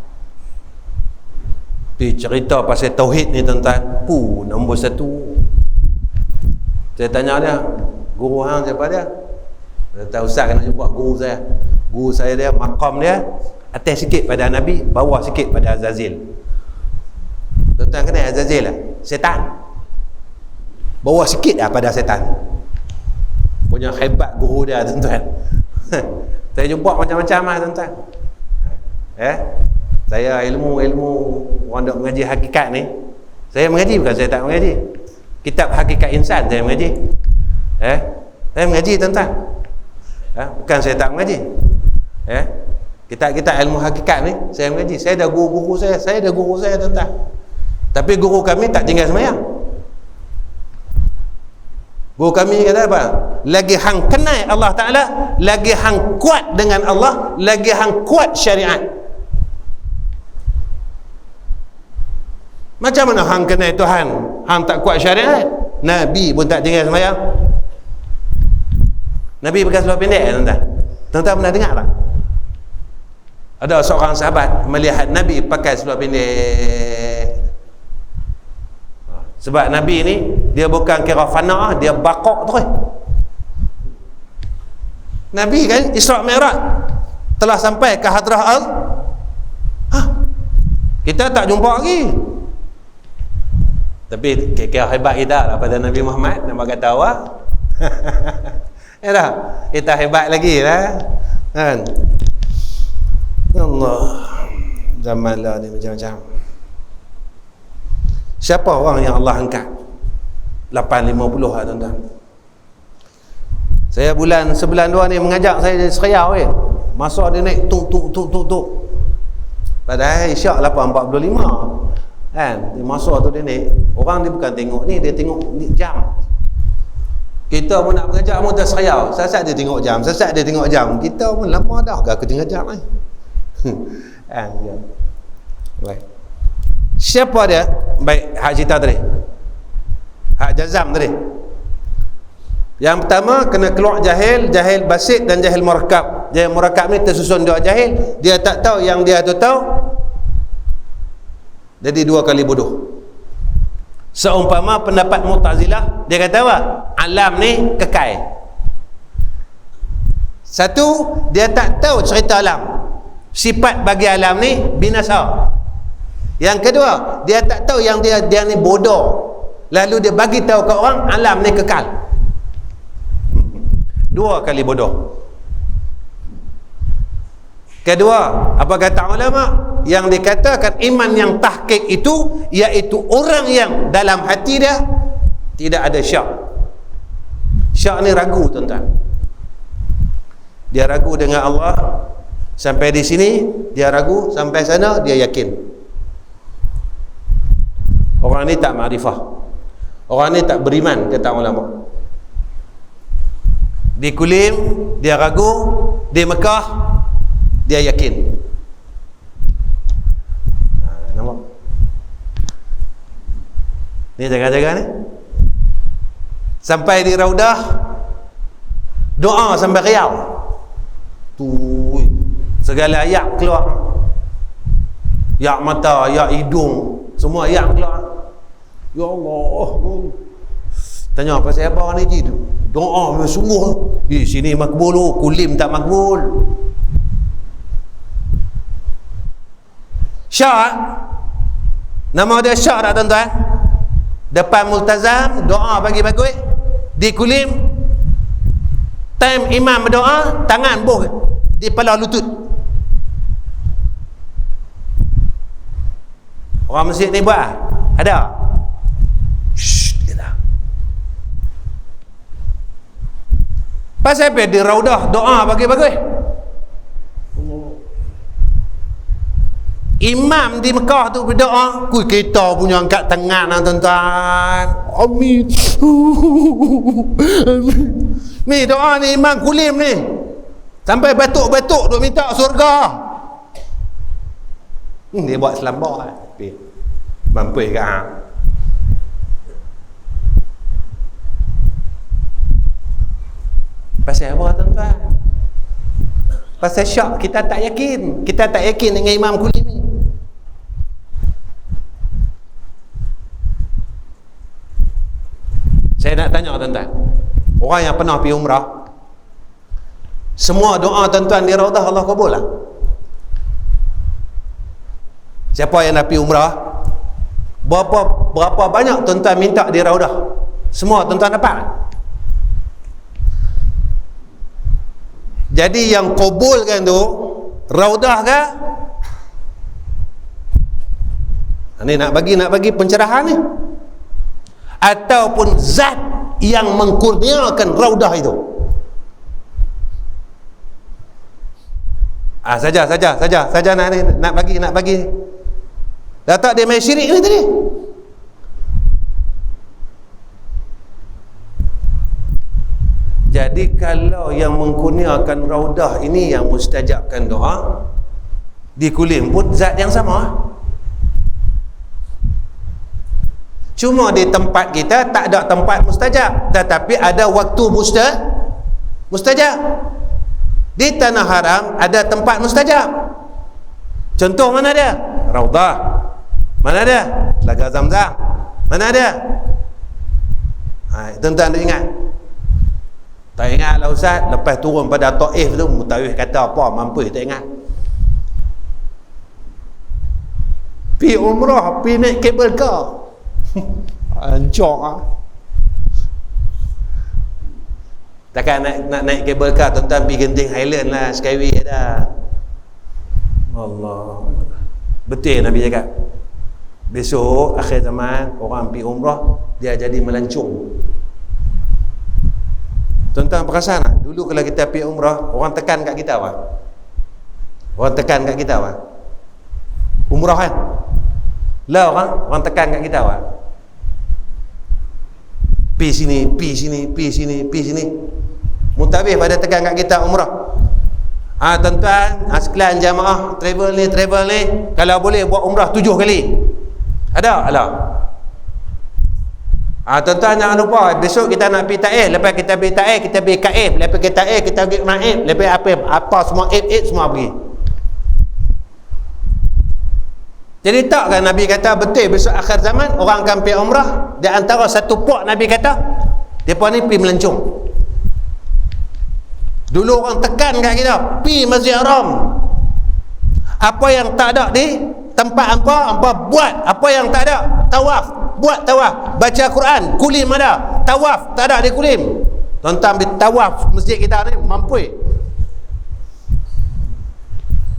Pergi cerita pasal tauhid ni tuan-tuan, nombor satu. Saya tanya dia, guru hang siapa dia? Dia tahu ustaz kena jumpa guru saya. Guru saya dia, maqam dia atas sikit pada Nabi, bawah sikit pada Azazil. Tuan-tuan kenal Azazil lah? Setan. Bawah sikit lah pada setan. Punya hebat guru dia tuan-tuan. Saya jumpa macam-macam lah tuan-tuan. Saya ilmu orang dok mengaji hakikat ni. Saya mengaji bukan saya tak mengaji. Kitab Hakikat Insan saya mengaji. Saya mengaji tuan-tuan. Bukan saya tak mengaji. Kitab-kitab ilmu hakikat ni saya mengaji. Saya dah guru saya dah guru saya tuan-tuan. Tapi guru kami tak tinggal semayang. Guru kami kata apa? Lagi hang kenal Allah Ta'ala, lagi hang kuat dengan Allah, lagi hang kuat syariat. Macam mana hang kenal Tuhan, hang tak kuat syariat? Nabi pun tak tinggal semayang. Nabi pakai seluar pendek tuan-tuan. Tuan-tuan pernah dengar tak? Ada seorang sahabat melihat Nabi pakai seluar pendek. Sebab Nabi ni dia bukan kira fana, dia bakok terus. Nabi kan Isra Mi'raj telah sampai ke hadrah kita tak jumpa lagi. Tapi kira hebat kita lah pada Nabi Muhammad, nama kata awak. Kita hebat lagi lah kan. Allah, zaman lah ni macam-macam. Siapa orang yang Allah angkat? 850 lah tuan-tuan. Saya sebulan dua ni mengajak saya dari Seriau masa dia naik tuk. Padahal Isyak 8.45 kan. Masa tu dia naik, orang dia bukan tengok ni, dia tengok jam. Kita pun nak mengajak motor Seriau, sasat dia tengok jam, kita pun lama dah ke tengah jam ni. Baik. Siapa dia? Baik, hak cerita tadi, hak jazam tadi. Yang pertama kena keluar jahil basit dan jahil murakkab. Jahil murakkab ni tersusun dua jahil, dia tak tahu yang dia tu tahu, jadi dua kali bodoh. Seumpama pendapat Mu'tazilah, dia kata apa? Alam ni kekal. Satu, dia tak tahu cerita alam, sifat bagi alam ni binasa. Yang kedua, dia tak tahu yang dia ni bodoh, lalu dia bagi tahu ke orang alam ni kekal. Dua kali bodoh. Kedua, apa kata ulama? Yang dikatakan iman yang tahqiq itu, iaitu orang yang dalam hati dia tidak ada syak. Syak ni ragu tuan-tuan. Dia ragu dengan Allah. Sampai di sini dia ragu, sampai sana dia yakin. Orang ni tak makrifah. Orang ni tak beriman, kata ulama. Di Kulim dia ragu, di Mekah dia yakin. Nampak? Ni jaga-jaga ni. Sampai di Raudah doa sampai riau. Tu segala ayak keluar. Yak mata, yak hidung, semua ayak keluar. Ya Allah. Tanya pasal apa ni je? Doa memang sungguh. Sini makbul, Kulim tak makbul. Syak, nama dia Syak tak tuan-tuan? Depan multazam doa bagi bagus. Di Kulim Time imam berdoa, tangan buh di kepala lutut. Orang masjid ni buat ada? Shh, dia tak. Pasal apa di raudah doa bagus-bagus? Imam di Mekah tu berdoa, kita punya angkat tangan lah tuan-tuan. Amin. Ni doa ni Imam Kulim ni. Sampai batuk-batuk duk minta surga. Dia buat selambak tapi mampu ke pasal apa tuan-tuan? Pasal syak, kita tak yakin dengan Imam Kulim ni. Saya nak tanya tuan-tuan, orang yang pernah pergi umrah, semua doa tuan-tuan di Raudah Allah kabul lah? Siapa yang nak pergi umrah, berapa banyak tuan-tuan minta di Raudah, semua tuan-tuan dapat? Jadi yang kabulkan tu Raudah ke? Ni nak bagi pencerahan ni, ataupun zat yang mengkurniakan Raudah itu? Saja nak bagi. Dah tak dia main syirik ni tadi. Jadi kalau yang mengkurniakan Raudah ini yang mustajabkan doa, di Kulim pun zat yang sama. Cuma di tempat kita tak ada tempat mustajab, tetapi ada waktu mustajab. Di Tanah Haram ada tempat mustajab. Contoh mana dia? Raudah. Mana dia? Telaga Zamzam. Mana dia? Tuan-tuan ada ingat? Tak ingat lah Ustaz. Lepas turun pada Taif tu, Mutawif kata apa, mampu tak ingat. Pi umrah, pi naik kabel car. Ancok lah. Takkan nak naik kabel car, tuan-tuan pergi Genting Highland lah, Skyway dah. Allah. Betul Nabi cakap, besok akhir zaman orang pergi umrah, dia jadi melancong. Tuan-tuan perasan tak? Dulu kalau kita pergi umrah, orang tekan kat kita apa? Umrah kan? Lah orang tekan kat kita apa? Pi sini. Mutawif pada tekan kat kita umrah. Tuan-tuan, sekalian jamaah travel ni, kalau boleh buat umrah 7 kali. Ada? Tuan-tuan jangan lupa, besok kita nak pergi Taif. Lepas kita pergi Taif, kita pergi Kaif. Lepas kita Taif, kita pergi Naib. Lepas apa semua semua pergi. Jadi tak kan Nabi kata betul besok akhir zaman orang akan pergi umrah. Di antara satu puak Nabi kata, mereka ni pergi melancong. Dulu orang tekan kat kita, pergi Masjid Haram. Apa yang tak ada di tempat hampa buat. Apa yang tak ada, tawaf, buat tawaf. Baca Quran, Kulim ada, tawaf tak ada di Kulim. Tuan-tuan tawaf masjid kita ni mampu.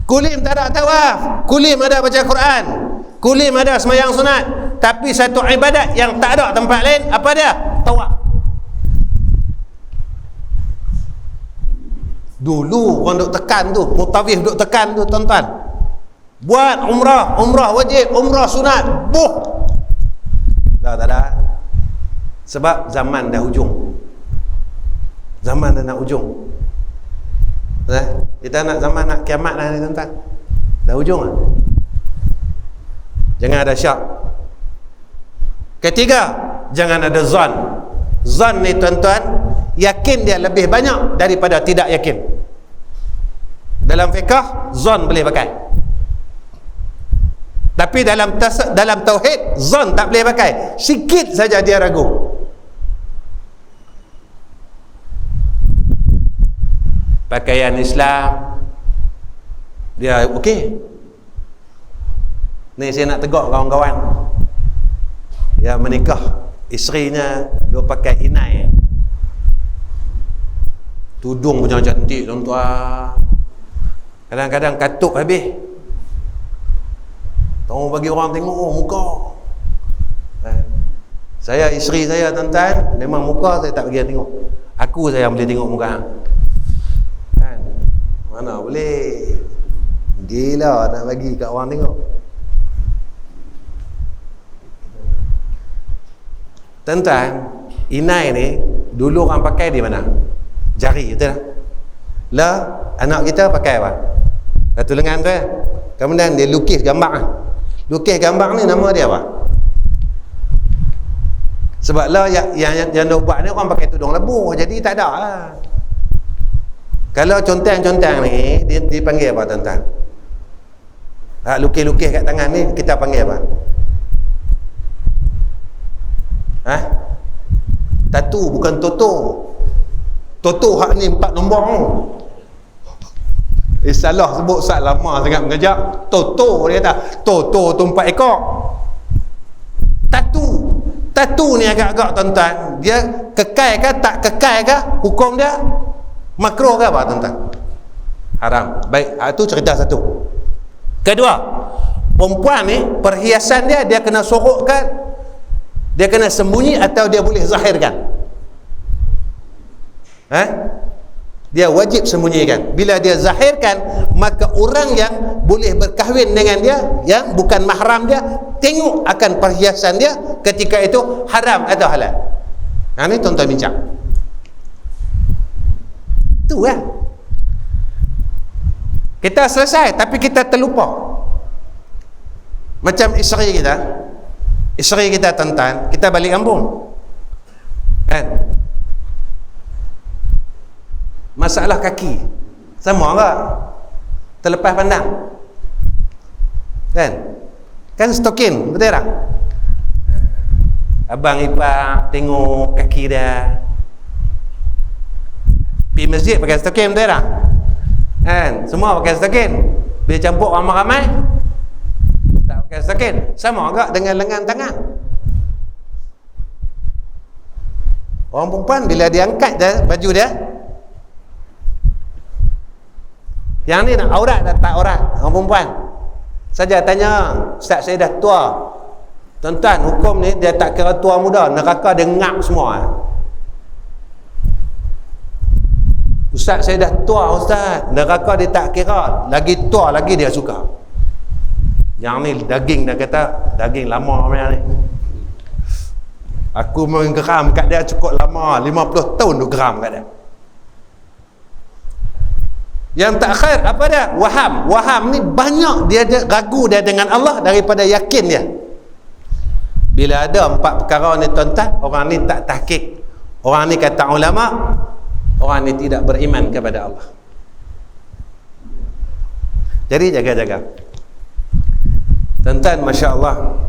Kulim tak ada tawaf, Kulim ada baca Quran, Kulim ada semayang sunat. Tapi satu ibadat yang tak ada tempat lain, apa dia? Tawaf. Dulu orang duk tekan tu, Mutawif duk tekan tu tuan-tuan, buat umrah wajib, umrah sunat, tak ada. Sebab zaman dah hujung, nak hujung. Kita nak zaman nak kiamat lah ni tuan-tuan, dah hujung lah. Jangan ada syak. Ketiga, jangan ada zon. Zon ni tuan-tuan, yakin dia lebih banyak daripada tidak yakin. Dalam fiqh zon boleh pakai, tapi dalam tauhid zon tak boleh pakai. Sikit saja dia ragu. Pakaian Islam dia okey. Ni saya nak tegak kawan-kawan yang menikah, isterinya dia pakai inai. tudung punya cantik tuan-tuan, kadang-kadang katuk habis, tahu bagi orang tengok, oh muka. Saya, isteri saya tuan-tuan, memang muka saya tak bagi tengok, aku saya boleh tengok muka kan, mana boleh, gila nak bagi kat orang tengok. Tuan-tuan, inai ni dulu orang pakai di mana? Jari, betul tak? Lah, anak kita pakai apa? Satu lengan tu kemudian dia lukis gambar. Lukis gambar ni nama dia apa? Sebab lah yang dia buat ni orang pakai tudung lebuh, jadi tak ada lah. Kalau conteng-conteng ni dipanggil apa tuan-tuan? Lukis-lukis kat tangan ni kita panggil apa? Tatu, bukan toto. Toto hak ni 4 nombor. Salah sebut Ustaz lama sangat mengajak. Toto dia kata. Toto tu 4 ekor. Tatu ni agak-agak tuan-tuan, dia kekal ke tak kekal ke? Hukum dia makruh ke apa tuan-tuan? Haram. Baik, itu cerita satu. Kedua, perempuan ni perhiasan dia kena sorokkan, dia kena sembunyi atau dia boleh zahirkan? Dia wajib sembunyikan. Bila dia zahirkan, maka orang yang boleh berkahwin dengan dia, yang bukan mahram dia, tengok akan perhiasan dia, ketika itu haram atau halal. Ini tuan-tuan bincang. Itu kan. Kita selesai, tapi kita terlupa. Macam isteri kita tuan-tuan, kita balik kampung kan, masalah kaki sama tak? Terlepas pandang kan stokin, betul tak? Abang ipar tengok kaki dia, pergi masjid pakai stokin, betul tak? Kan, semua pakai stokin. Bila campur ramai-ramai tak pakai stokin. Sama agak dengan lengan tangan. Orang perempuan bila dia angkat baju dia, yang ni nak aurat tak aurat, orang perempuan saja tanya, Ustaz saya dah tua. Tuan-tuan, hukum ni dia tak kira tua muda, neraka dia ngap semua. Ustaz saya dah tua Ustaz, neraka dia tak kira, lagi tua lagi dia suka. Yang ni daging, dia kata daging lama macam ni. Aku menggeram kat dia cukup lama, 50 tahun tu geram kat dia. Yang tak khair apa dia? Waham ni banyak dia ragu dia dengan Allah daripada yakin dia. Bila ada 4 perkara ni tuan-tuan, orang ni tak tahqiq. Orang ni kata ulama, orang ni tidak beriman kepada Allah. Jadi jaga-jaga. Tuan-tuan, masya-Allah.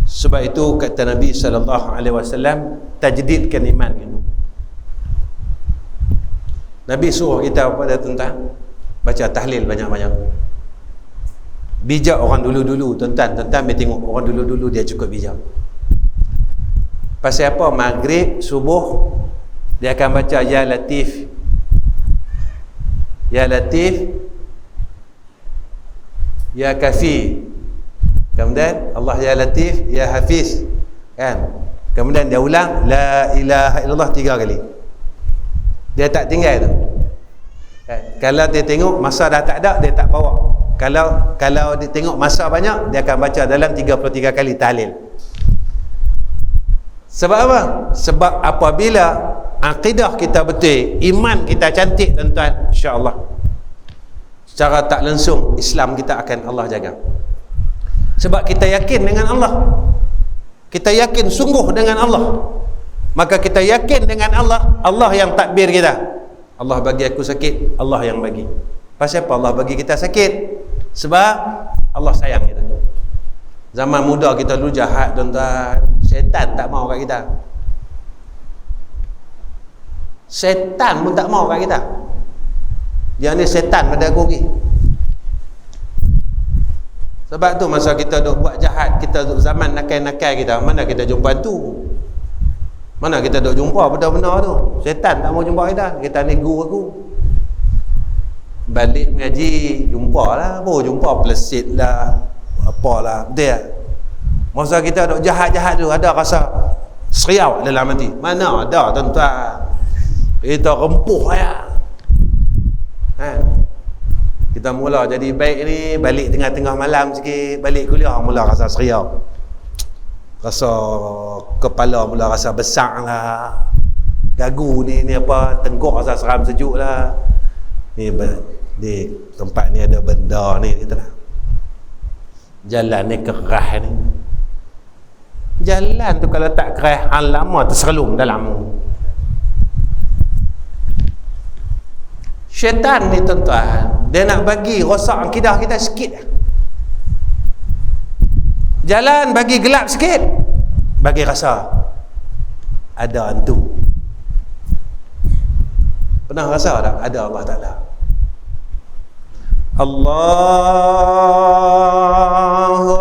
Sebab itu kata Nabi SAW, tajdidkan iman. Nabi suruh kita pada tuan-tuan baca tahlil banyak-banyak. Bijak orang dulu-dulu tuan-tuan boleh tengok orang dulu-dulu dia cukup bijak. Pasal apa? Maghrib, subuh dia akan baca ya latif, ya latif, ya kafi. Kemudian Allah ya latif, ya hafiz kan. Kemudian dia ulang la ilaha illallah 3 kali. Dia tak tinggal tu kan? Kalau dia tengok masa dah tak ada, dia tak bawa. Kalau dia tengok masa banyak, dia akan baca dalam 33 kali tahlil. Sebab apa? Sebab apabila akidah kita betul, iman kita cantik tuan-tuan, insya-Allah secara tak langsung Islam kita akan Allah jaga. Sebab kita yakin dengan Allah, kita yakin sungguh dengan Allah, maka kita yakin dengan Allah. Allah yang takbir kita, Allah bagi aku sakit, Allah yang bagi. Pasal apa Allah bagi kita sakit? Sebab Allah sayang kita. Zaman muda kita dulu jahat tuan-tuan, syaitan tak mau kat kita, syaitan pun tak mau kat kita. Yang ni syaitan pada aku pergi. Sebab tu masa kita duk buat jahat, kita duk zaman nakal-nakal kita, mana kita jumpa tu? Mana kita duk jumpa benar-benar tu? Syaitan tak mau jumpa kita. Kita ni guru aku. Balik mengaji, jumpa lah. Jumpa pelesit lah, apalah. Dia. Masa kita duk jahat-jahat tu, ada rasa seriau dalam hati. Mana ada tuan-tuan. Kita rempuh ya. Kita mula jadi baik ni, balik tengah-tengah malam sikit, balik kuliah mula rasa seriau. Rasa kepala mula rasa besar lah. Dagu ni apa, tengkuk rasa seram sejuk lah. Ni di tempat ni ada benda ni kita lah. Jalan ni kerah ni. Jalan tu kalau tak kerah, hang lama terserlum dalam. Syaitan ni tuan-tuan, dia nak bagi rosak akidah kita sikit. Jalan bagi gelap sikit, bagi rasa ada hantu. Pernah rasa tak ada Allah Ta'ala? Allahu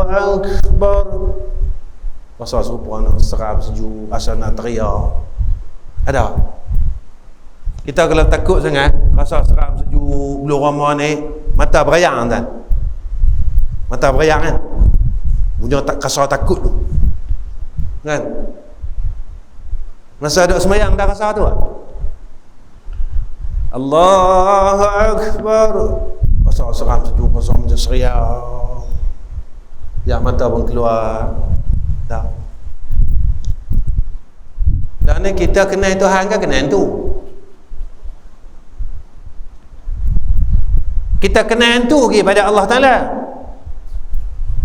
Akbar. Rasa serupa nak seram sejuk, rasa nak teriak. Ada? Kita kalau takut sangat, rasa seram sejuk, bulu rama ni, mata berayang kan? Mata berayang kan? Punya tak rasa takut tu. Kan? Masa duduk semayang dah rasa tu tak? Allahu Akbar. Rasa seram sejuk, rasa macam seriau. Ya, mata pun keluar. Tak. Dan ni kita kenal Tuhan kan kenal tu. Kita kena hantu pergi pada Allah Ta'ala.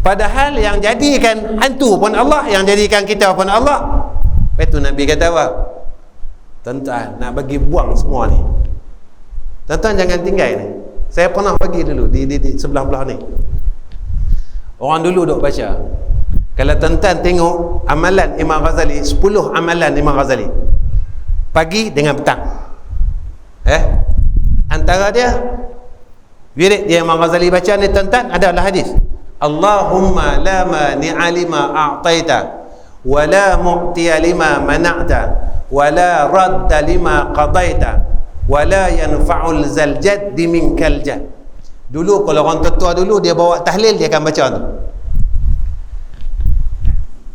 Padahal yang jadikan hantu pun Allah, yang jadikan kita pun Allah. Lepas tu Nabi kata apa? Tuan-tuan, nak bagi buang semua ni. Tuan-tuan jangan tinggal ni. Saya pernah bagi dulu di sebelah-belah ni. Orang dulu duk baca. Kalau tuan-tuan tengok amalan Imam Ghazali, 10 amalan Imam Ghazali. Pagi dengan petang. Antara dia wirid yang Imam Ghazali baca ni tuan-tuan adalah hadis. Allahumma la mani'a lima a'taita wa la mu'tiya lima mana'ta wa la radda lima qadaita wa la yanfa'ul zal jaddi minkal jadd. Dulu kalau orang tua dulu dia bawa tahlil, dia akan baca tu.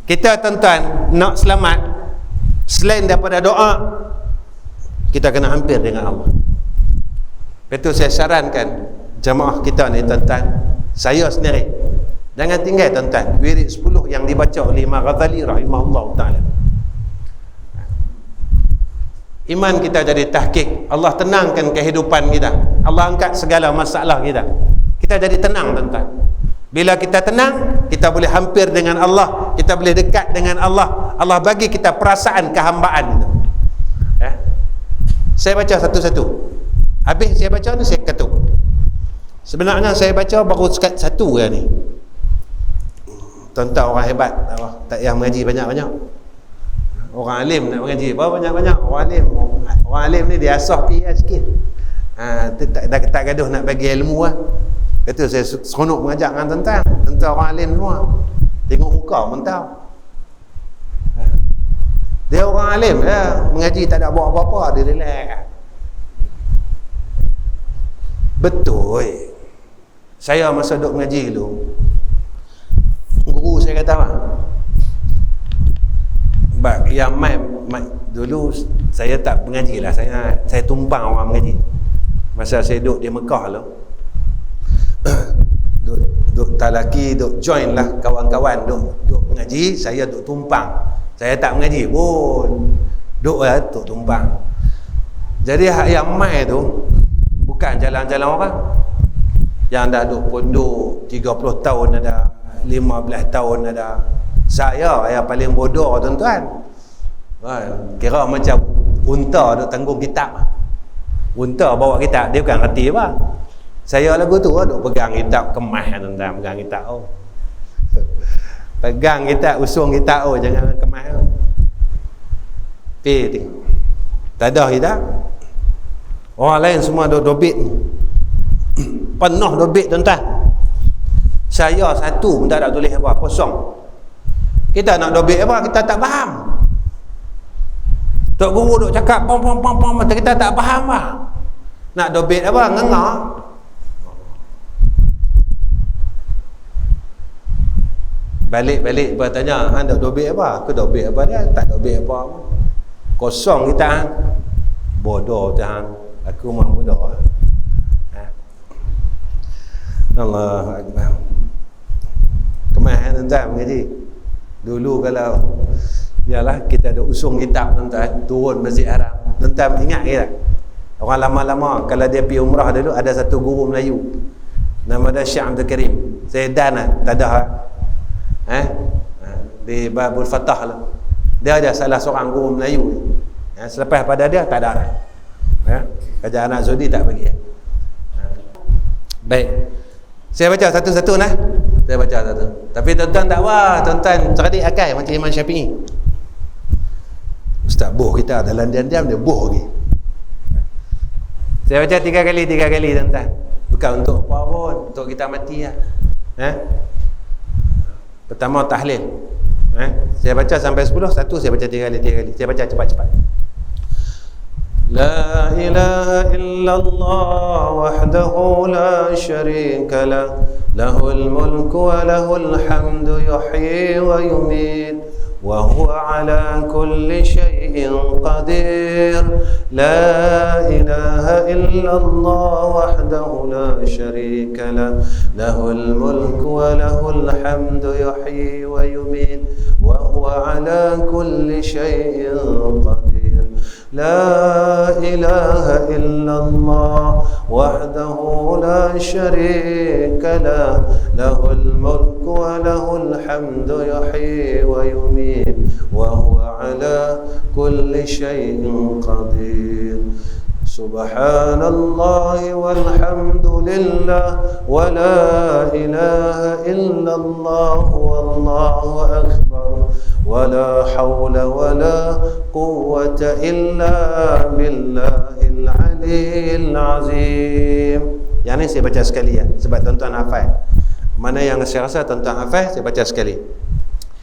Kita tuan-tuan nak selamat, selain daripada doa, kita kena hampir dengan Allah. Betul, saya sarankan jamaah kita ni tuan-tuan, saya sendiri, jangan tinggal tuan-tuan wirid 10 yang dibaca oleh Imam Ghazali rahimahullah ta'ala. Iman kita jadi tahqiq, Allah tenangkan kehidupan kita, Allah angkat segala masalah kita, kita jadi tenang tuan-tuan. Bila kita tenang, kita boleh hampir dengan Allah, kita boleh dekat dengan Allah, Allah bagi kita perasaan kehambaan itu. Saya baca satu-satu, habis saya baca ni saya ketuk. Sebenarnya saya baca baru sekat satu ya ni. Tuan-tuan orang hebat, tak payah mengaji banyak-banyak. Orang alim nak mengaji berapa banyak-banyak. Orang alim ni dia asah PR sikit. Tak gaduh nak bagi ilmu lah. Kata saya seronok mengajar dengan tuan-tuan. Tuan-tuan orang alim semua. Tengok muka pun tahu. Dia orang alim ya, mengaji tak ada buat apa-apa, dia relax. Betul. Saya masa duduk mengaji dulu, guru saya kata apa? Yang mai dulu saya tak mengaji lah, saya tumpang orang mengaji. Masa saya duduk di Mekah dulu, duduk talaki, duduk join lah kawan-kawan duduk mengaji, saya duduk tumpang. Saya tak mengaji pun, duduk lah duduk tumpang. Jadi yang mai tu bukan jalan-jalan orang yang dah duduk pondok 30 tahun ada, 15 tahun ada. Saya yang paling bodoh tuan-tuan. Kira macam unta duk tanggung kitab. Unta bawa kitab, dia bukan reti apa. Saya lagu tu duk pegang kitab, kemas tuan-tuan, pegang kitab. Pegang kitab, usung kitab, jangan kemas. Tengok. Tak ada kitab. Orang lain semua duk dobit. Penuh dobit tuan-tuan. Saya satu pun tak tulis apa, kosong. Kita nak dobit apa, kita tak faham. Tok guru duk cakap pom kita tak faham lah. Nak dobit apa, ngengah. Balik bertanya, hang dak dobit apa? Aku dobit apa dia? Tak dobit apa. Kosong kita hang. Bodoh hang. Aku memang bodoh. Allahu akbar. Kemah tuan-tuan mengaji. Dulu kalau yalah kita ada usung kitab tuan-tuan, turun Masjid Haram. Tuan-tuan ingat ke tak? Orang lama-lama kalau dia pergi umrah dulu ada satu guru Melayu. Nama dia Syekh Abdul Karim. Saya dan tak ada di Babul Fatah lah. Dia ada salah seorang guru Melayu. Selepas pada dia tak ada dah. Kerja anak Zudi tak bagi. Baik. Saya baca satu-satu nah. Saya baca satu. Tapi tuan-tuan tak wah, tuan-tuan cerdik akal macam Imam Syafi'i. Ustaz boh kita dalam diam-diam dia boh lagi. Saya baca tiga kali tuan-tuan. Bukan untuk apa pun, untuk kita mati lah. Pertama tahlil. Saya baca sampai 10, satu saya baca tiga kali. Saya baca cepat-cepat. لا إله إلا الله وحده لا شريك له له الملك وله الحمد يحيي ويميت وهو على كل شيء قدير لا إله إلا الله وحده لا شريك له له الملك وله الحمد يحيي ويميت وهو على كل شيء قدير لا إله إلا الله وحده لا شريك له له الملك وله الحمد يحيي ويميت وهو على كل شيء قدير سبحان الله والحمد لله ولا إله إلا الله والله أكبر ولا حول ولا قوة إلا بالله العلي العظيم. Yang ni saya baca sekali ya, sebab tuan-tuan hafal. Mana yang saya rasa tuan-tuan hafal, saya baca sekali.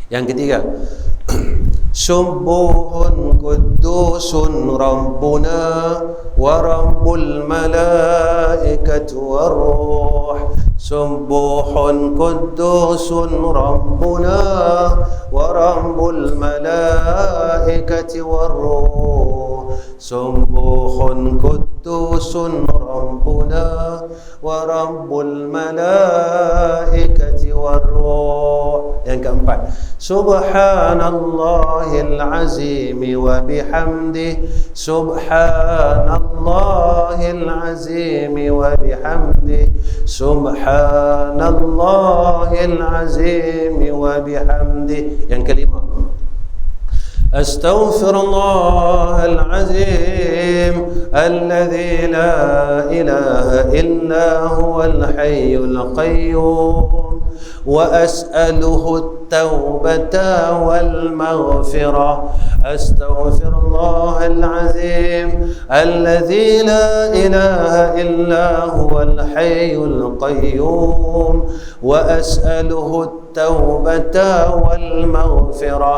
Yang ketiga, Subuhun Qudusun Rabbuna wa Rabbul Malaikati war Ruh. Subuhun Qudusun Rabbuna wa Rabbul Malaikati war Ruh. Subuhun Qudusun Rabbuna wa Rabbul Malaikati war Ruh. Yang keempat, Subhanallahil Azim wa bihamdih. Subhanallahil Azim wa bihamdih. Subhanallahil Azim wa bihamdih. Yang kelima, Astaghfirullahal Azim alladzi la ilaha illa huwal hayyul qayyum wa as'aluhu التوبة والمغفرة. أستغفر الله العظيم الذي لا إله إلا هو الحي القيوم وأسأله التوبة والمغفرة.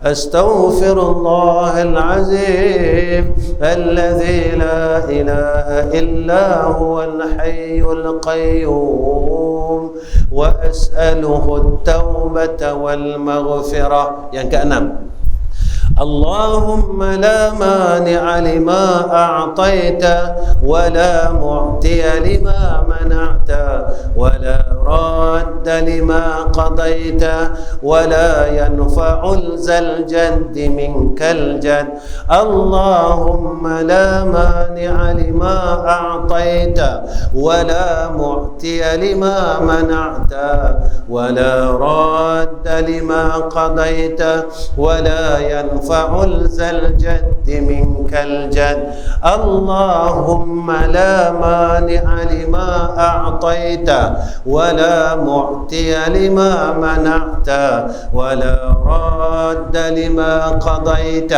أستغفر الله العظيم الذي لا إله إلا هو الحي القيوم وأسأله التوبة والمغفرة. Yang keenam, اللهم لا مانع لما أعطيت ولا معطي لما منعت ولا راد لما قضيت ولا ينفع ذا الجد منك الجد. اللهم لا مانع لما أعطيت ولا معطي لما منعت ولا راد لما قضيت ولا ينفع ذا الجد منك الجد. اللهم لا مانع لما أعطيت ولا معطي لما منعت ولا راد لما قضيت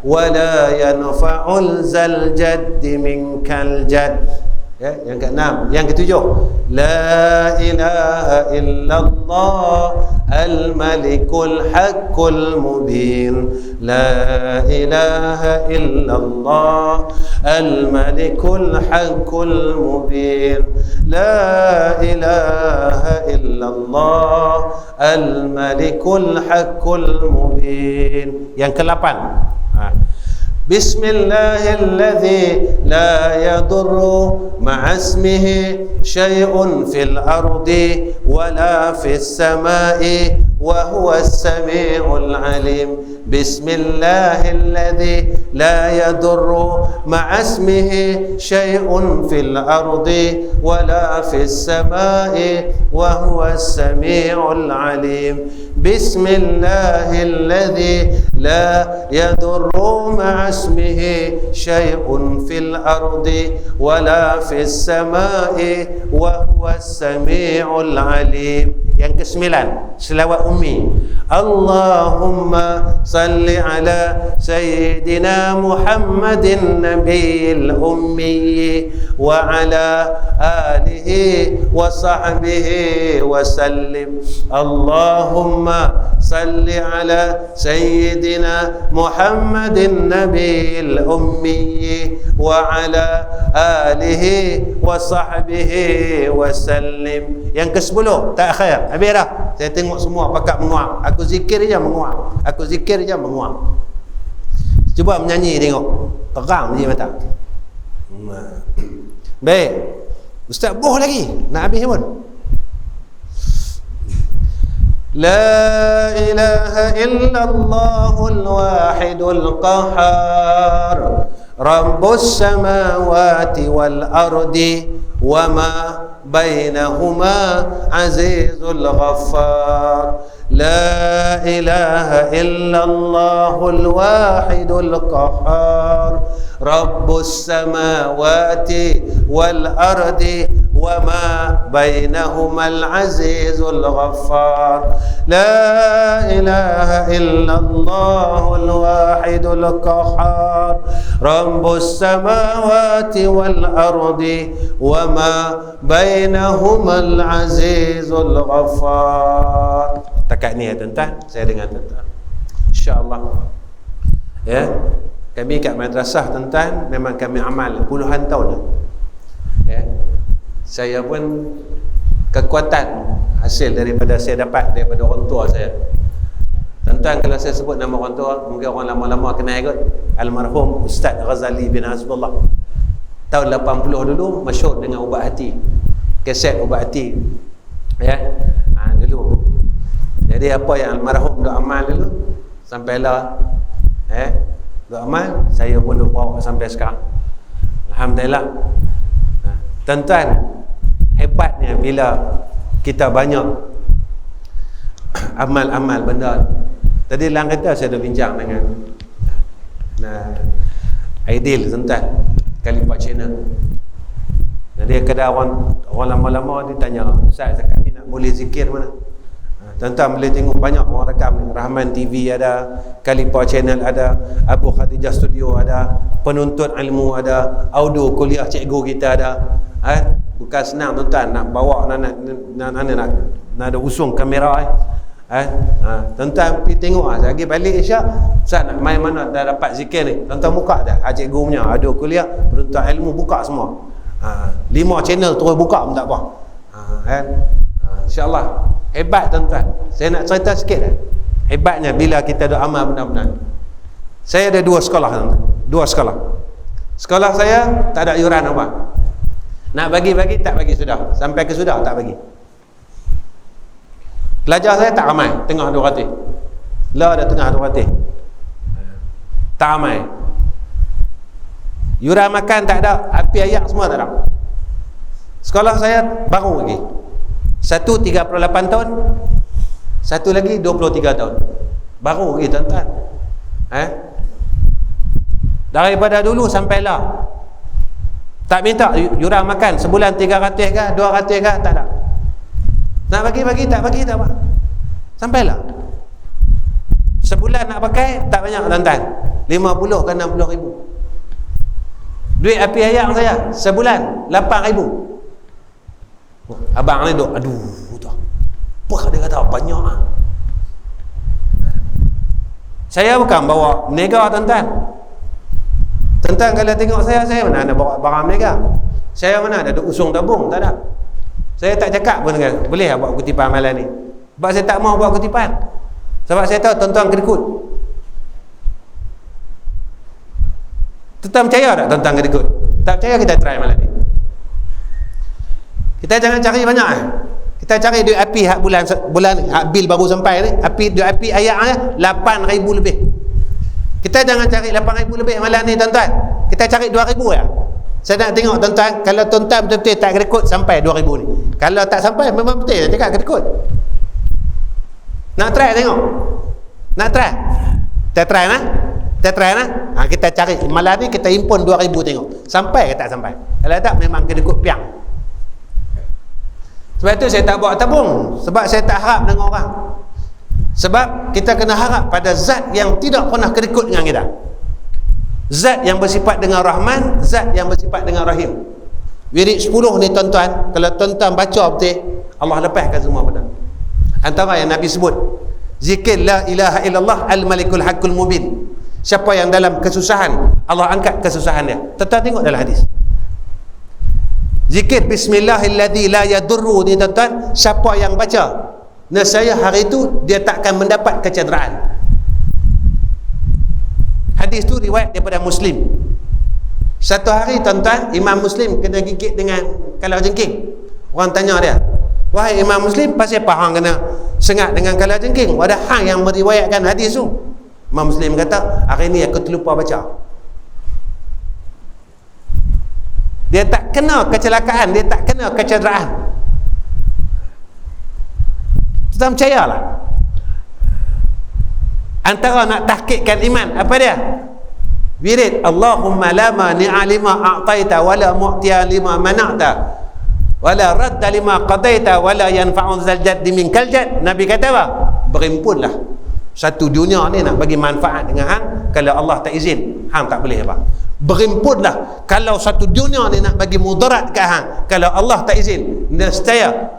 ولا ينفع ذا الجد منك الجد. Ya, yang keenam, yang ketujuh, la ilaha illallah al-malikul haqqul mubin. La ilaha illallah al-malikul haqqul mubin. La ilaha illallah al-malikul haqqul mubin. Yang ke-8, Bismillahilladzi la yadurru ma'asmihi syai'un fil ardi wala fis sama'i wa huwas sami'ul alim. Bismillahilladzi la yadurru ma'asmihi syai'un fil ardi wala fis sama'i wa huwas sami'ul alim. Bismillahilladzi la yadurru ma'asmihi syai'un fil ardi wala fis sama'i wa huwas sami'ul alim. Yang ke-9, selawat ummi. Allahumma salli ala sayyidina Muhammadin nabiyil ummi wa ala alihi wa sahbihi wa sallim. Allahumma salli ala sayyidina Muhammadin nabiyil ummi wa ala alihi wa sahbihi wa sallim. Yang ke-10, takhir. Habis dah. Saya tengok semua pakat menguap. Aku zikir je menguap. Aku zikir je menguap. Cuba menyanyi tengok. Terang je mata. Baik. Ustaz boh lagi. Nak habis pun. La ilaha illallahul wahidul qahhar. Rabbus samawati wal ardi wa ma bainahuma azizul ghaffar. La ilaha illallahul wahidul qahhar. Rabbus samawati wal ardi wa ma bainahumal azizul ghaffar. La ilaha illallahul wahidul qahhar. Rabbus samawati wal ardi wa ma bainahumal azizul ghaffar. Takat ni ya tuan-tuan, saya dengan tuan-tuan, insya-Allah ya. Kami kat madrasah tuan-tuan memang kami amal puluhan tahun ya. Saya pun kekuatan hasil daripada saya dapat daripada orang tua saya. Tuan-tuan, kalau saya sebut nama orang tua, mungkin orang lama-lama kenal kot. Almarhum Ustaz Ghazali bin Hasbullah. Tahun 80 dulu masyhur dengan ubat hati. Kaset ubat hati. Ya. Dulu. Jadi apa yang almarhum duk amal dulu sampailah duk amal, saya pun duk bawa sampai sekarang. Alhamdulillah. Tuan-tuan, hebatnya bila kita banyak amal-amal benda. Tadi dalam kereta saya dah bincang dengan Aidil tuan-tuan, Kalipat China. Jadi kadang orang lama-lama dia tanya, Ustaz, kami nak boleh zikir mana? Tuan-tuan boleh tengok banyak orang rekam ni. Rahman TV ada, Kalipat Channel ada, Abu Khadijah Studio ada, Penuntut Ilmu ada, audio kuliah cikgu kita ada. Bukan senang tuan-tuan nak bawa nak ada usung kamera tuan-tuan pergi tengok lagi balik Isyak. Ustaz nak main mana dah dapat zikir ni, tuan-tuan buka dah cikgu punya audio kuliah, Penuntut Ilmu, buka semua. 5 channel terus buka pun tak apa. InsyaAllah. Hebat tuan-tuan. Saya nak cerita sikit hebatnya bila kita doa amal benar-benar. Saya ada 2 sekolah tuan-tuan. 2 sekolah. Sekolah saya tak ada yuran apa. Nak bagi-bagi tak bagi sudah. Sampai ke sudah tak bagi. Pelajar saya tak ramai, tengah 200. Lah ada tengah 200. Tak ramai. Yuran makan tak ada, api ayak semua tak ada. Sekolah saya baru lagi. Satu 38 tahun, satu lagi 23 tahun. Baru lagi tuan-tuan. Daripada dulu sampailah. Tak minta yuran makan sebulan 300 kah, 200 kah, tak ada. Nak bagi-bagi tak bagi tak apa. Sampailah. Sebulan nak pakai tak banyak tuan-tuan. 50 ke 60 ribu. Duit api ayak saya sebulan 8,000. Abang ni duk, aduh tu. Apa dia kata banyak ah. Saya bukan bawa menega tuan-tuan. Tuan-tuan kalau tengok saya mana ada bawa barang menega. Saya mana ada duk usung tabung, tak ada. Saya tak cakap pun dengan boleh lah buat kutipan malam ni. Sebab saya tak mau buat kutipan. Sebab saya tahu tuan-tuan kedekut. Tuan-tuan percaya tak tuan-tuan kedekut? Tak percaya, kita try malam ni. Kita jangan cari banyak Kita cari duit api hak bulan hak bil baru sampai ni, duit api ayatnya 8,000 lebih. Kita jangan cari 8,000 lebih malam ni tuan-tuan. Kita cari 2,000 ya. Saya nak tengok tuan-tuan, kalau tuan-tuan betul-betul tak kedekut sampai 2,000 ni. Kalau tak sampai memang betul cakap kedekut. Nak try tengok. Nak try. Kita try nah. Kita try nah. Kita cari malam ni, kita impun 2,000 tengok. Sampai ke tak sampai? Kalau tak memang kedekut piang. Sebab itu saya tak buat tabung. Sebab saya tak harap dengan orang. Sebab kita kena harap pada zat yang tidak pernah kedekut dengan kita. Zat yang bersifat dengan Rahman, zat yang bersifat dengan Rahim. Wirid 10 ni tuan-tuan, kalau tuan-tuan baca betul, Allah lepaskan semua benda. Antara yang Nabi sebut, zikir la ilaha illallah al-malikul haqqul mubin. Siapa yang dalam kesusahan, Allah angkat kesusahan dia. Tuan-tuan tengok dalam hadis. Zikir bismillahilladzi la yadurru ni tuan-tuan, siapa yang baca, nescaya hari itu dia takkan mendapat kecederaan. Hadis tu riwayat daripada Muslim. Satu hari tuan-tuan, Imam Muslim kena gigit dengan kalajengking. Orang tanya dia, wahai Imam Muslim, pasal apa hang kena sengat dengan kalajengking? Ada hang yang meriwayatkan hadis tu. Imam Muslim kata, hari ni aku terlupa baca. Dia tak kena kecelakaan, dia tak kena kecederaan. Kita percayalah. Antara nak tahqiqkan iman, apa dia? Wirid Allahumma la mani'a lima a'taita wa la mu'tiya lima mana'ta wa la radda lima qadaita wa la yanfa'u zal jaddi minkal jadd. Nabi kata apa? Berhimpunlah. Satu dunia ni nak bagi manfaat dengan hang, kalau Allah tak izin, hang tak boleh apa. Berhimpunlah. Kalau satu dunia ni nak bagi mudarat ke hang, kalau Allah tak izin, nescaya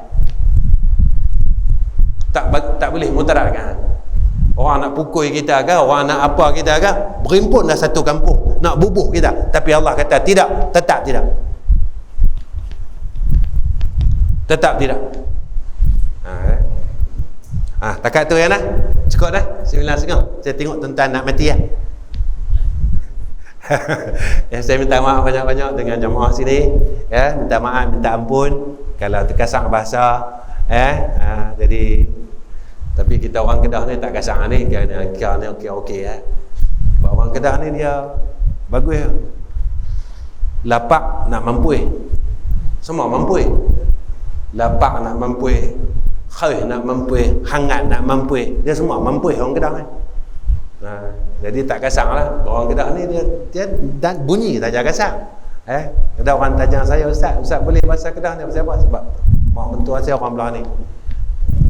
tak boleh mudarat ke hang. Orang nak pukul kita ke, orang nak apa kita ke, berhimpunlah satu kampung nak bubuh kita, tapi Allah kata tidak, tetap tidak. Tetap tidak. Takat tu ya nah. Cukup dah. 9:30. Saya tengok tuan-tuan nak mati ya. Ya, saya minta maaf banyak-banyak dengan jemaah sini ya, minta maaf, minta ampun kalau terkasar bahasa jadi, tapi kita orang Kedah ni tak kasar ni, kerana okey ya. Sebab orang Kedah ni dia bagus ya. Lapak nak mampu semua mampu. Lapak nak mampu, khair nak mampu, hangat nak mampu, dia semua mampu orang Kedah ni. Jadi tak kasar lah. Orang Kedah ni dia dan bunyi saja kasar. Ada orang tanya saya, Ustaz boleh bahasa Kedah ni pasal apa? Sebab mak mentua saya orang belah ni,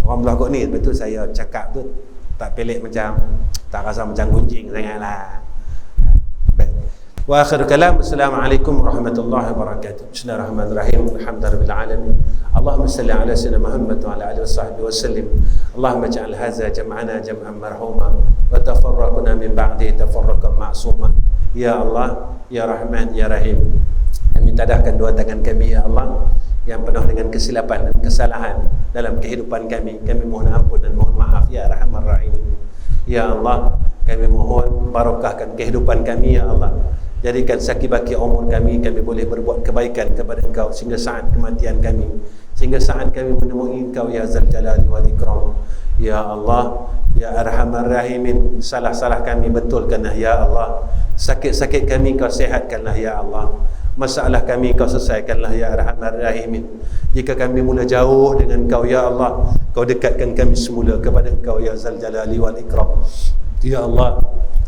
orang belah kot ni. Betul saya cakap tu tak pelik, macam tak rasa macam gunjing sangat lah. Wa akhir kalam, assalamualaikum warahmatullahi wabarakatuh. Bismillahirrahmanirrahim. Alhamdulillahirabbil alamin. Allahumma salli ala sayyidina Muhammad wa ala alihi washabbihi wasallim. Allahumma ij'al hadza jam'ana jam'an marhuma wa tafarraqna min ba'di tafarraqan ma'suma. Ya Allah, ya Rahman, ya Rahim. Kami tadahkan dua tangan kami ya Allah yang penuh dengan kesilapan dan kesalahan dalam kehidupan kami. Kami mohon ampun dan mohon maaf ya Arhamar Rahimin. Ya Allah, kami mohon barakahkan kehidupan kami ya Allah. Jadikan sakibaki umur kami boleh berbuat kebaikan kepada Engkau sehingga saat kematian kami, sehingga saat kami menemui Engkau ya Zal Jalali wal Ikram. Ya Allah, ya Arhamar Rahimin, salah-salah kami betulkanlah ya Allah. Sakit-sakit kami Kau sihatkanlah ya Allah. Masalah kami Kau selesaikanlah ya Arhamar Rahimin. Jika kami mula jauh dengan Kau ya Allah, Kau dekatkan kami semula kepada Engkau ya Zal Jalali wal Ikram. Ya Allah,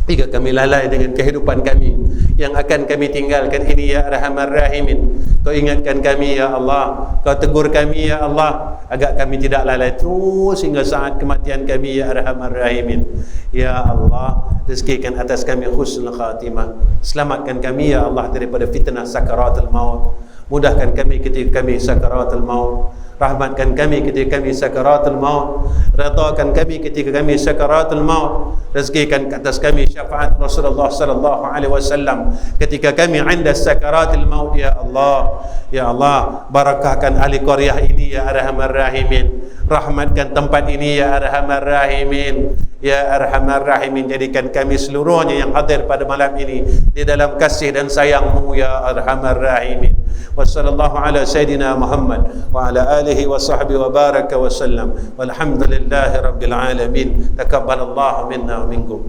Jika kami lalai dengan kehidupan kami yang akan kami tinggalkan ini, ya Arhamar Rahimin, Kau ingatkan kami, ya Allah. Kau tegur kami, ya Allah, agar kami tidak lalai terus hingga saat kematian kami, ya Arhamar Rahimin. Ya Allah, rezekikan atas kami husnul khatimah. Selamatkan kami, ya Allah, daripada fitnah sakaratul maut. Mudahkan kami ketika kami sakaratul maut. Rahmatkan kami ketika kami sakaratul maut. Redhakan kami ketika kami sakaratul maut. Rezekikan atas kami syafaat Rasulullah sallallahu alaihi wasallam ketika kami anda sakaratul maut, ya Allah. Ya Allah, barakahkan ahli qaryah ini, ya Arhamar Rahimin. Rahmatkan tempat ini, ya Arhamar Rahimin. Ya Arhamar Rahimin, jadikan kami seluruhnya yang hadir pada malam ini di dalam kasih dan sayang-Mu, ya Arhamar Rahimin. Wa sallallahu ala sayyidina Muhammad wa ala alihi wa sahbihi wa baraka wa sallam. Walhamdulillahi rabbil alamin. Takabbalallahu minna wa minkum.